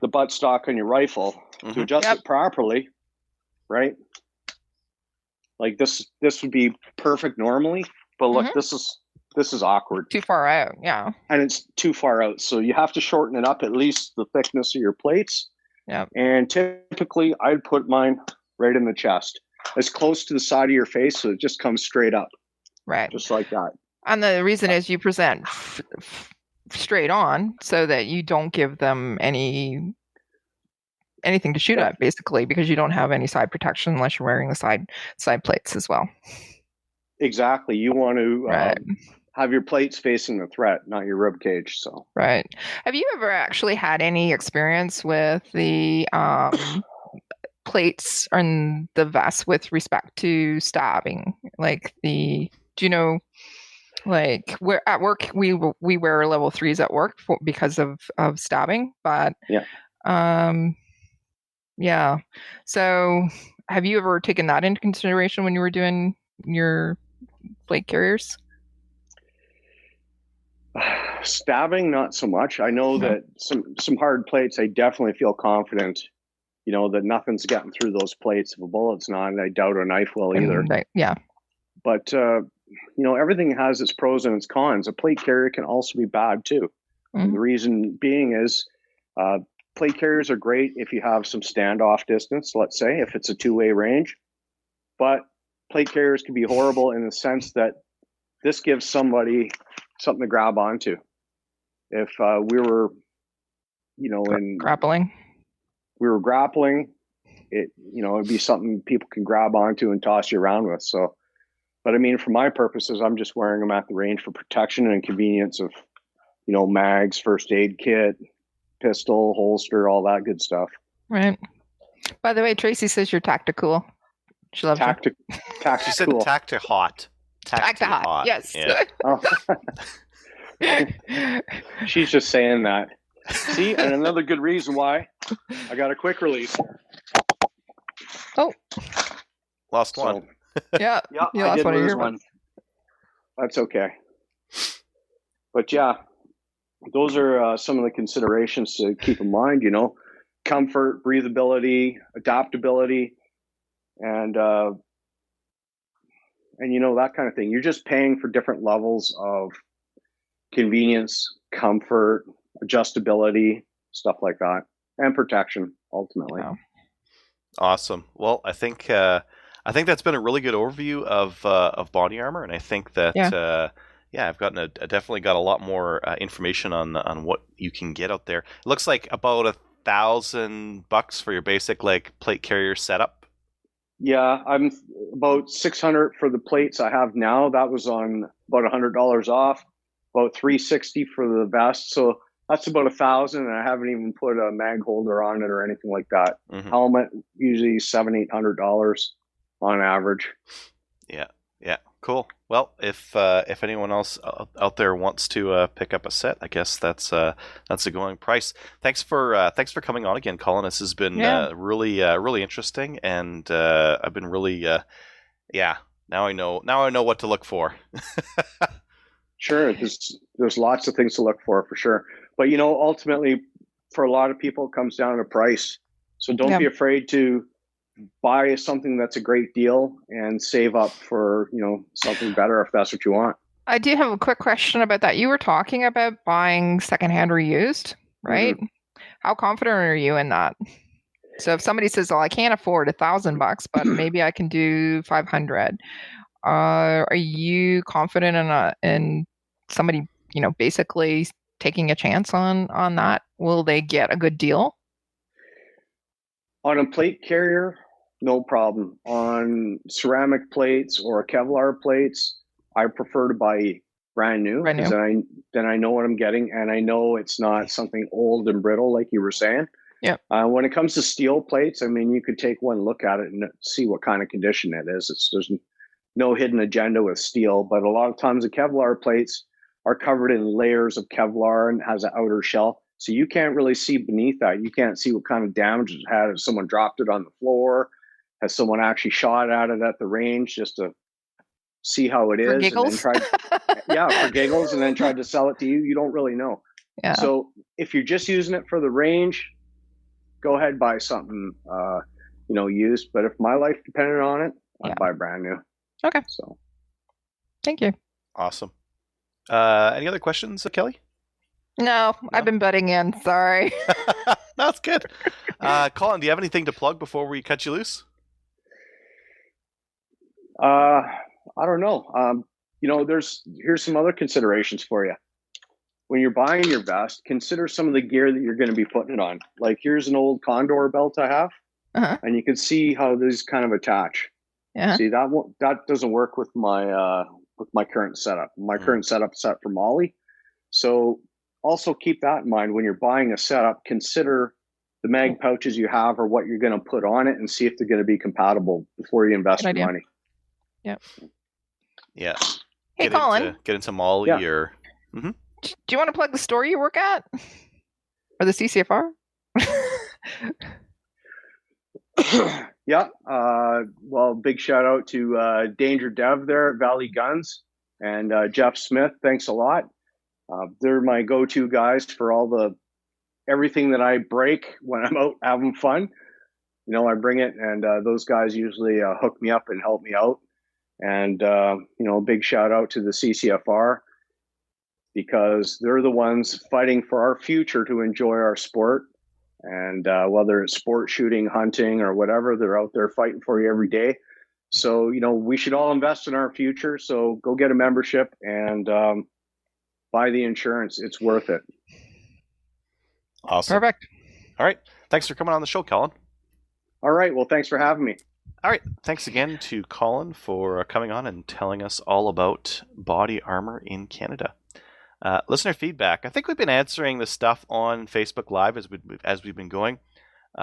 buttstock on your rifle to adjust it properly, right? Like this would be perfect normally, but look, this is awkward. Too far out, yeah. And it's too far out, so you have to shorten it up at least the thickness of your plates. Yeah. And typically, I'd put mine right in the chest, as close to the side of your face, so it just comes straight up. Right. Just like that. And the reason is you present straight on, so that you don't give them anything to shoot at, basically, because you don't have any side protection unless you're wearing the side plates as well. Exactly. You want to have your plates facing the threat, not your rib cage. So. Right. Have you ever actually had any experience with the plates and the vest with respect to stabbing? Like we're at work, we wear level 3s at work because of stabbing, but yeah. So have you ever taken that into consideration when you were doing your plate carriers? Stabbing, not so much. I know that some hard plates, I definitely feel confident, that nothing's getting through those plates. If a bullet's not, and I doubt a knife will either. Yeah. But, everything has its pros and its cons. A plate carrier can also be bad too. Mhm. The reason being is plate carriers are great if you have some standoff distance, let's say, if it's a two-way range. But plate carriers can be horrible in the sense that this gives somebody something to grab onto. If we were, grappling, it'd be something people can grab onto and toss you around with. So, but I mean, for my purposes, I'm just wearing them at the range for protection and convenience of, mags, first aid kit, pistol, holster, all that good stuff. Right. By the way, Tracy says you're tactical. She loves you. She said tacti-hot. Tacti-hot. Yes. Yeah. Oh. She's just saying that. See, and another good reason why I got a quick release. Oh, Lost one. Yeah, you lost one of your ones. That's okay. But yeah, those are some of the considerations to keep in mind. Comfort, breathability, adaptability, and that kind of thing. You're just paying for different levels of convenience, comfort, adjustability, stuff like that, and protection ultimately. Wow. Awesome. Well, I think that's been a really good overview of body armor, and I think that I've definitely got a lot more information on what you can get out there. It looks like about $1,000 for your basic plate carrier setup. Yeah, I'm about $600 for the plates I have now. That was on about $100 off. About $360 for the vest, so that's about $1,000, and I haven't even put a mag holder on it or anything like that. Mm-hmm. Helmet usually $700-800 on average. Yeah, cool. Well, if anyone else out there wants to pick up a set, I guess that's a going price. Thanks for coming on again, Colin. This has been really interesting, and I've been really Now I know what to look for. Sure, there's lots of things to look for sure. But ultimately, for a lot of people, it comes down to price. So don't be afraid to buy something that's a great deal and save up for something better if that's what you want. I do have a quick question about that. You were talking about buying secondhand or used, right? Mm-hmm. How confident are you in that? So if somebody says, "Well, I can't afford $1,000, but maybe I can do $500," are you confident in somebody, basically taking a chance on that? Will they get a good deal? On a plate carrier, no problem. On ceramic plates or Kevlar plates, I prefer to buy brand new because then I know what I'm getting, and I know it's not something old and brittle like you were saying. Yeah. When it comes to steel plates, I mean, you could take one look at it and see what kind of condition it is. There's no hidden agenda with steel, but a lot of times the Kevlar plates are covered in layers of Kevlar and has an outer shell. So you can't really see beneath that. You can't see what kind of damage it had. If someone dropped it on the floor, has someone actually shot at it at the range just to see how it is? For giggles? And then for giggles, and then tried to sell it to you. You don't really know. Yeah. So if you're just using it for the range, go ahead, buy something, used. But if my life depended on it, I'd buy brand new. Okay. So, thank you. Awesome. Any other questions, Kelly? No, I've been butting in. Sorry. That's good. Colin, do you have anything to plug before we cut you loose? I don't know. Here's some other considerations for you. When you're buying your vest, consider some of the gear that you're going to be putting it on. Like here's an old Condor belt I have, and you can see how these kind of attach. Yeah. See that doesn't work with my current setup. My current setup set for Molly. So also keep that in mind when you're buying a setup. Consider the mag pouches you have or what you're going to put on it, and see if they're going to be compatible before you invest your money. Yep. Yeah. Hey, Colin. Get into Molly or. Mm-hmm. Do you want to plug the store you work at, or the CCFR? Yeah. Well, big shout out to Danger Dev there at Valley Guns and Jeff Smith. Thanks a lot. They're my go-to guys for everything that I break when I'm out having fun. I bring it, and those guys usually hook me up and help me out. And, big shout out to the CCFR, because they're the ones fighting for our future to enjoy our sport. And whether it's sport shooting, hunting, or whatever, they're out there fighting for you every day. So, we should all invest in our future. So go get a membership and buy the insurance. It's worth it. Awesome. Perfect. All right. Thanks for coming on the show, Colin. All right. Well, thanks for having me. All right. Thanks again to Colin for coming on and telling us all about body armor in Canada. Listener feedback. I think we've been answering the stuff on Facebook Live as we've been going.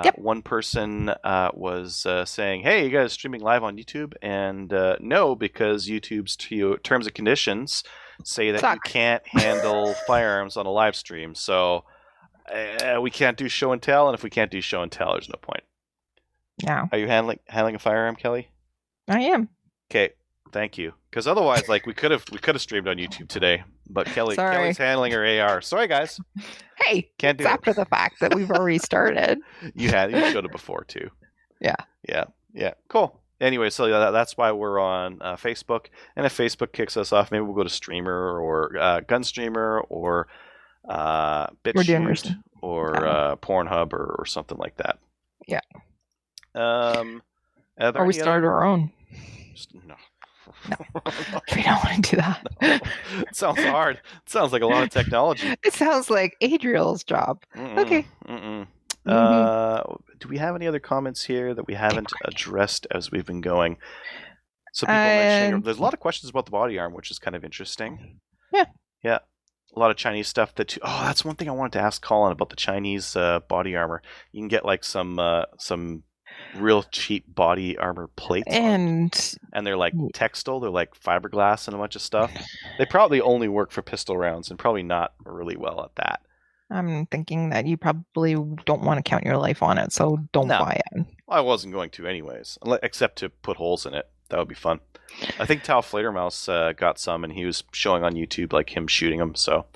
Yep. One person was saying, "Hey, you guys streaming live on YouTube?" And no, because YouTube's terms and conditions say that you can't handle firearms on a live stream. So we can't do show and tell, and if we can't do show and tell, there's no point. No. Are you handling a firearm, Kelly? I am. Okay, thank you. Because otherwise, we could have streamed on YouTube today, but Kelly's handling her AR. Sorry, guys. Hey, can't do it's it after the fact that we've already started. You showed it before too. Yeah. Cool. Anyway, so that's why we're on Facebook, and if Facebook kicks us off, maybe we'll go to Streamer or Gunstreamer or BitChute or Pornhub or something like that. Yeah. Or we start our own. No. We don't want to do that. No. It sounds hard. It sounds like a lot of technology. It sounds like Adriel's job. Okay. Do we have any other comments here that we haven't addressed as we've been going? So people mentioning there's a lot of questions about the body arm, which is kind of interesting. Yeah. A lot of Chinese stuff that's one thing I wanted to ask Colin about the Chinese body armor. You can get some real cheap body armor plates, and they're like textile, they're like fiberglass and a bunch of stuff. They probably only work for pistol rounds and probably not really well at that. I'm thinking that you probably don't want to count your life on it, so don't buy it. I wasn't going to anyways, except to put holes in it. That would be fun. I think Tal Flatermouse got some, and he was showing on YouTube like him shooting them. So,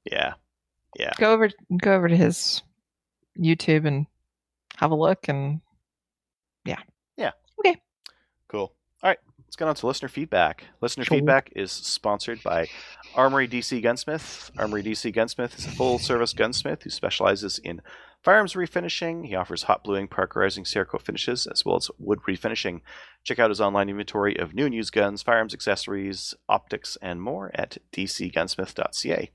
yeah. Go over to his YouTube and have a look, and yeah. Okay. Cool. All right, let's get on to listener feedback. Listener feedback is sponsored by Armory DC Gunsmith. Armory DC Gunsmith is a full-service gunsmith who specializes in firearms refinishing. He offers hot bluing, parkerizing, Cerakote finishes, as well as wood refinishing. Check out his online inventory of new and used guns, firearms, accessories, optics, and more at dcgunsmith.ca.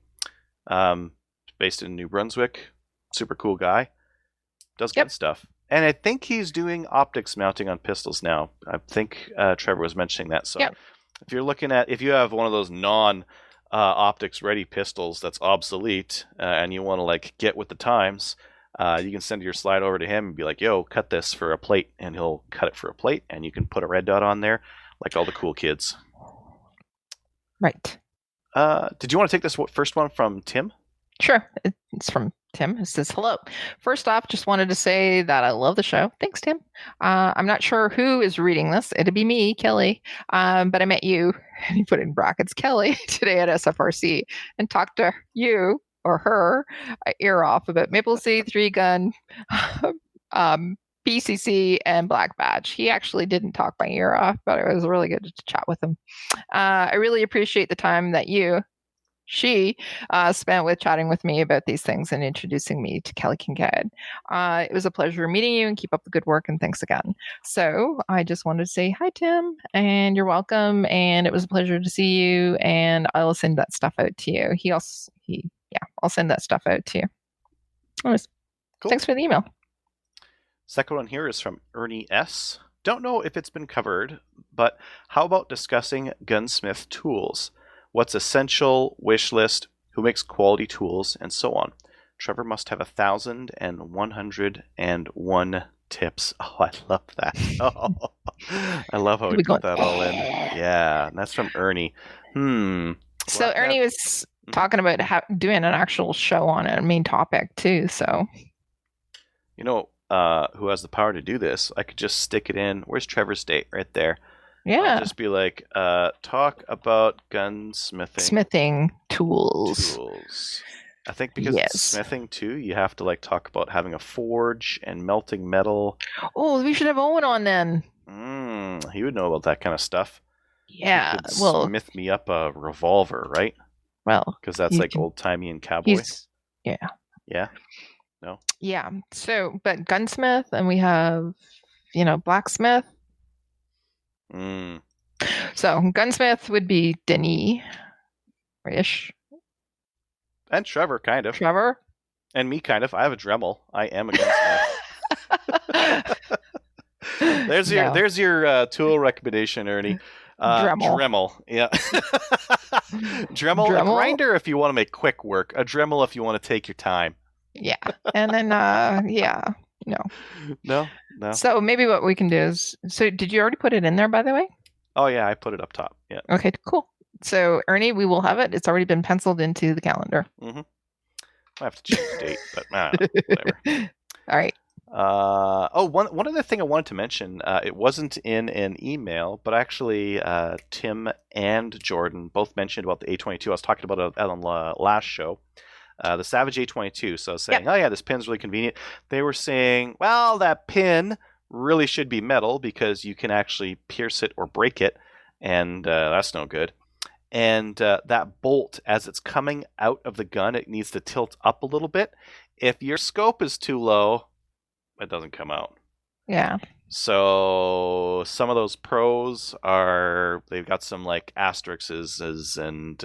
Based in New Brunswick. Super cool guy. Does good stuff. And I think he's doing optics mounting on pistols now. I think Trevor was mentioning that. So if you have one of those non-optics ready pistols that's obsolete and you want to get with the times, you can send your slide over to him and be like, yo, cut this for a plate. And he'll cut it for a plate, and you can put a red dot on there like all the cool kids. Right. Did you want to take this first one from Tim? Sure. It's from Tim. It says, hello. First off, just wanted to say that I love the show. Thanks, Tim. I'm not sure who is reading this. It'd be me, Kelly. But I met you, and he put in brackets, Kelly, today at SFRC and talked to you or her ear off about Maple C, 3-gun, PCC, and Black Badge. He actually didn't talk my ear off, but it was really good to chat with him. I really appreciate the time that she spent with chatting with me about these things and introducing me to Kelly Kincaid. It was a pleasure meeting you, and keep up the good work, and thanks again. So I just wanted to say hi, Tim, and you're welcome, and it was a pleasure to see you, and I'll send that stuff out to you. I'll send that stuff out to you. Cool. Thanks for the email. Second one here is from Ernie S. Don't know if it's been covered, but how about discussing gunsmith tools? What's essential, wish list, who makes quality tools, and so on. Trevor must have 1,101 tips. Oh, I love that. Oh, I love how we put that all in. Yeah, that's from Ernie. So Ernie was talking about doing an actual show on a main topic too. So, who has the power to do this? I could just stick it in. Where's Trevor's date? Right there. Yeah. I'll just be like, talk about gunsmithing Smithing tools. I think because it's smithing too, you have to like talk about having a forge and melting metal. Oh, we should have Owen on then. He would know about that kind of stuff. Yeah. He could smith me up a revolver, right? Well, because that's like old timey and cowboy. Yeah. Yeah. No. Yeah. So, but gunsmith, and we have, blacksmith. So gunsmith would be Denny-ish. And Trevor, kind of. Trevor? And me, kind of. I have a Dremel. I am a gunsmith. There's your tool recommendation, Ernie. Dremel. Yeah. Dremel, a grinder if you want to make quick work. A Dremel if you want to take your time. Yeah. And then, no. No. So maybe what we can do is, did you already put it in there, by the way? Oh, yeah, I put it up top. Yeah. Okay, cool. So, Ernie, we will have it. It's already been penciled into the calendar. Mm-hmm. I have to check the date, but whatever. All right. One other thing I wanted to mention. It wasn't in an email, but actually Tim and Jordan both mentioned about the A22. I was talking about it on the last show. The Savage A22. So I was saying, oh yeah, this pin's really convenient. They were saying, well, that pin really should be metal because you can actually pierce it or break it, and that's no good. And that bolt, as it's coming out of the gun, it needs to tilt up a little bit. If your scope is too low, it doesn't come out. Yeah. So some of those pros they've got some like asterisks and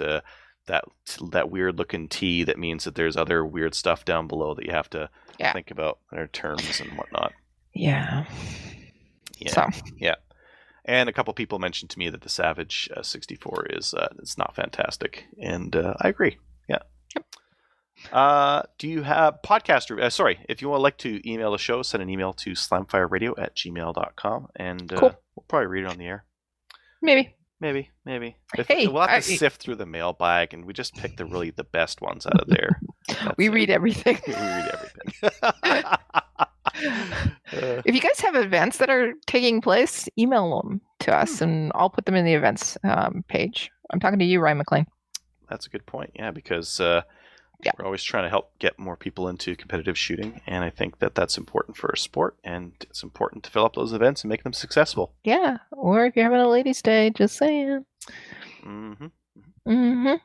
that weird looking T that means that there's other weird stuff down below that you have to think about, their terms and whatnot. Yeah. Yeah. So. Yeah. And a couple people mentioned to me that the Savage 64 is it's not fantastic, and I agree. Yeah. Do you have podcast? Sorry, if you would like to email the show, send an email to slamfireradio@gmail.com, and we'll probably read it on the air. Maybe. We'll have to sift through the mailbag, and we just pick the best ones out of there. We read everything. We read everything. If you guys have events that are taking place, email them to us, and I'll put them in the events page. I'm talking to you, Ryan McLean. That's a good point. Yeah, because we're always trying to help get more people into competitive shooting, and I think that that's important for our sport, and it's important to fill up those events and make them successful. Yeah, or if you're having a ladies' day, just saying. Yeah.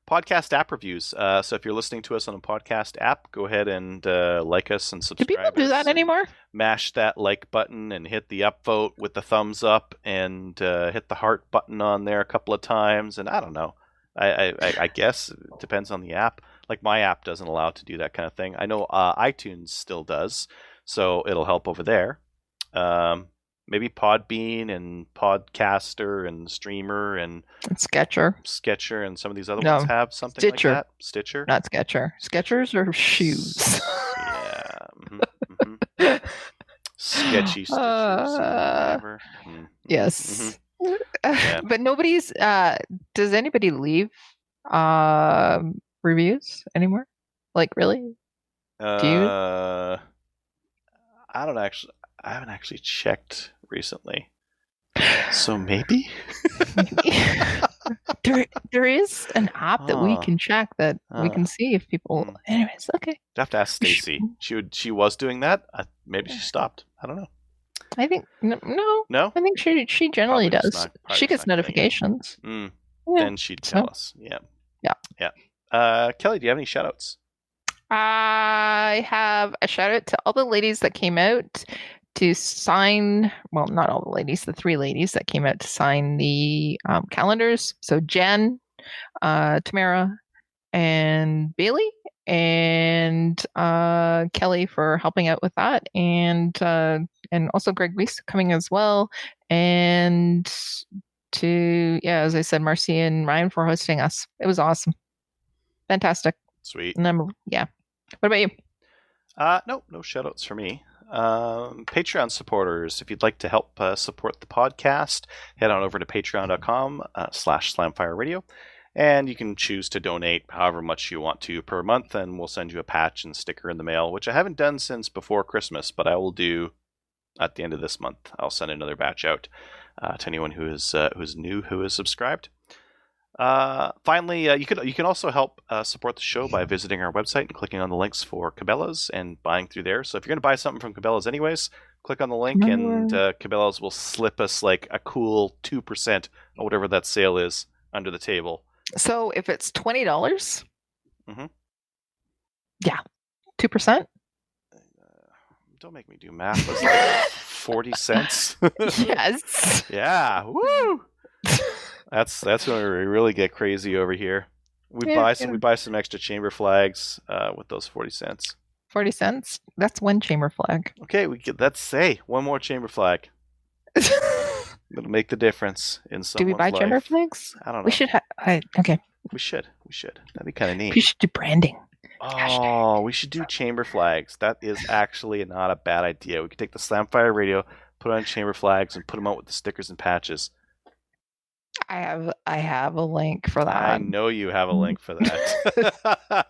Podcast app reviews. So if you're listening to us on a podcast app, go ahead and like us and subscribe. Do people do that anymore? Mash that like button and hit the upvote with the thumbs up, and hit the heart button on there a couple of times. And I don't know. I guess it depends on the app. Like my app doesn't allow to do that kind of thing. I know iTunes still does, so it'll help over there. Maybe Podbean and Podcaster and Streamer and Sketcher and some of these other ones have something like that. Stitcher? Not Sketcher. Sketchers are shoes. Yeah. Sketchy Stitchers and whatever. Yes. Yeah. But nobody's does anybody leave reviews anymore? Like, really? Do you? I haven't actually checked recently. So maybe? There is an app that we can check that we can see if people. Anyways, okay. I have to ask Stacy. She was doing that. Maybe she stopped. I don't know. I think no. I think she generally does. She gets notifications. Yeah. Then she'd tell us. Yeah. Kelly, do you have any shout-outs? I have a shout-out to all the ladies that came out to sign. Well, not all the ladies. The 3 ladies that came out to sign the calendars. So Jen, Tamara, and Bailey, and Kelly for helping out with that, and also Greg Weiss coming as well, and as I said, Marcy and Ryan for hosting us. It was awesome, fantastic, sweet. And what about you? No shout outs for me. Patreon supporters, if you'd like to help support the podcast, head on over to patreon.com/slamfireradio. And you can choose to donate however much you want to per month, and we'll send you a patch and sticker in the mail, which I haven't done since before Christmas, but I will do at the end of this month. I'll send another batch out to anyone who's new, who is subscribed. Finally, you can also help support the show by visiting our website and clicking on the links for Cabela's and buying through there. So if you're going to buy something from Cabela's anyways, click on the link and Cabela's will slip us like a cool 2% or whatever that sale is under the table. So if it's $20, mm-hmm. Yeah, 2%. Don't make me do math. Was like 40 cents. Yes. Yeah. Woo. That's when we really get crazy over here. We buy some extra chamber flags with those 40 cents. 40 cents? That's one chamber flag. Okay, let's say one more chamber flag. It'll make the difference in someone's life. Do we buy chamber flags? I don't know. We should okay. We should. That'd be kind of neat. We should do branding. Oh, we should do chamber flags. That is actually not a bad idea. We could take the Slamfire radio, put on chamber flags, and put them out with the stickers and patches. I have a link for that. I know you have a link for that.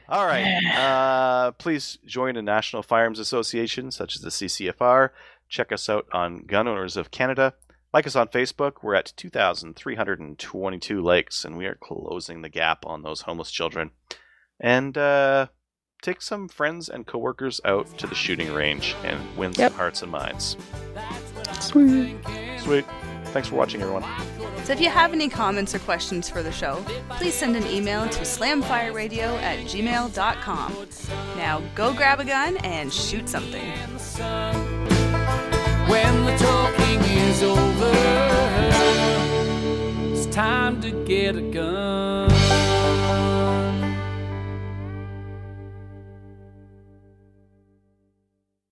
All right. Please join a National Firearms Association such as the CCFR. Check us out on Gun Owners of Canada. Like us on Facebook. We're at 2,322 likes, and we are closing the gap on those homeless children. And take some friends and coworkers out to the shooting range and win some hearts and minds. Sweet. Thanks for watching, everyone. So if you have any comments or questions for the show, please send an email to slamfireradio@gmail.com. Now go grab a gun and shoot something. When the talking is over, it's time to get a gun.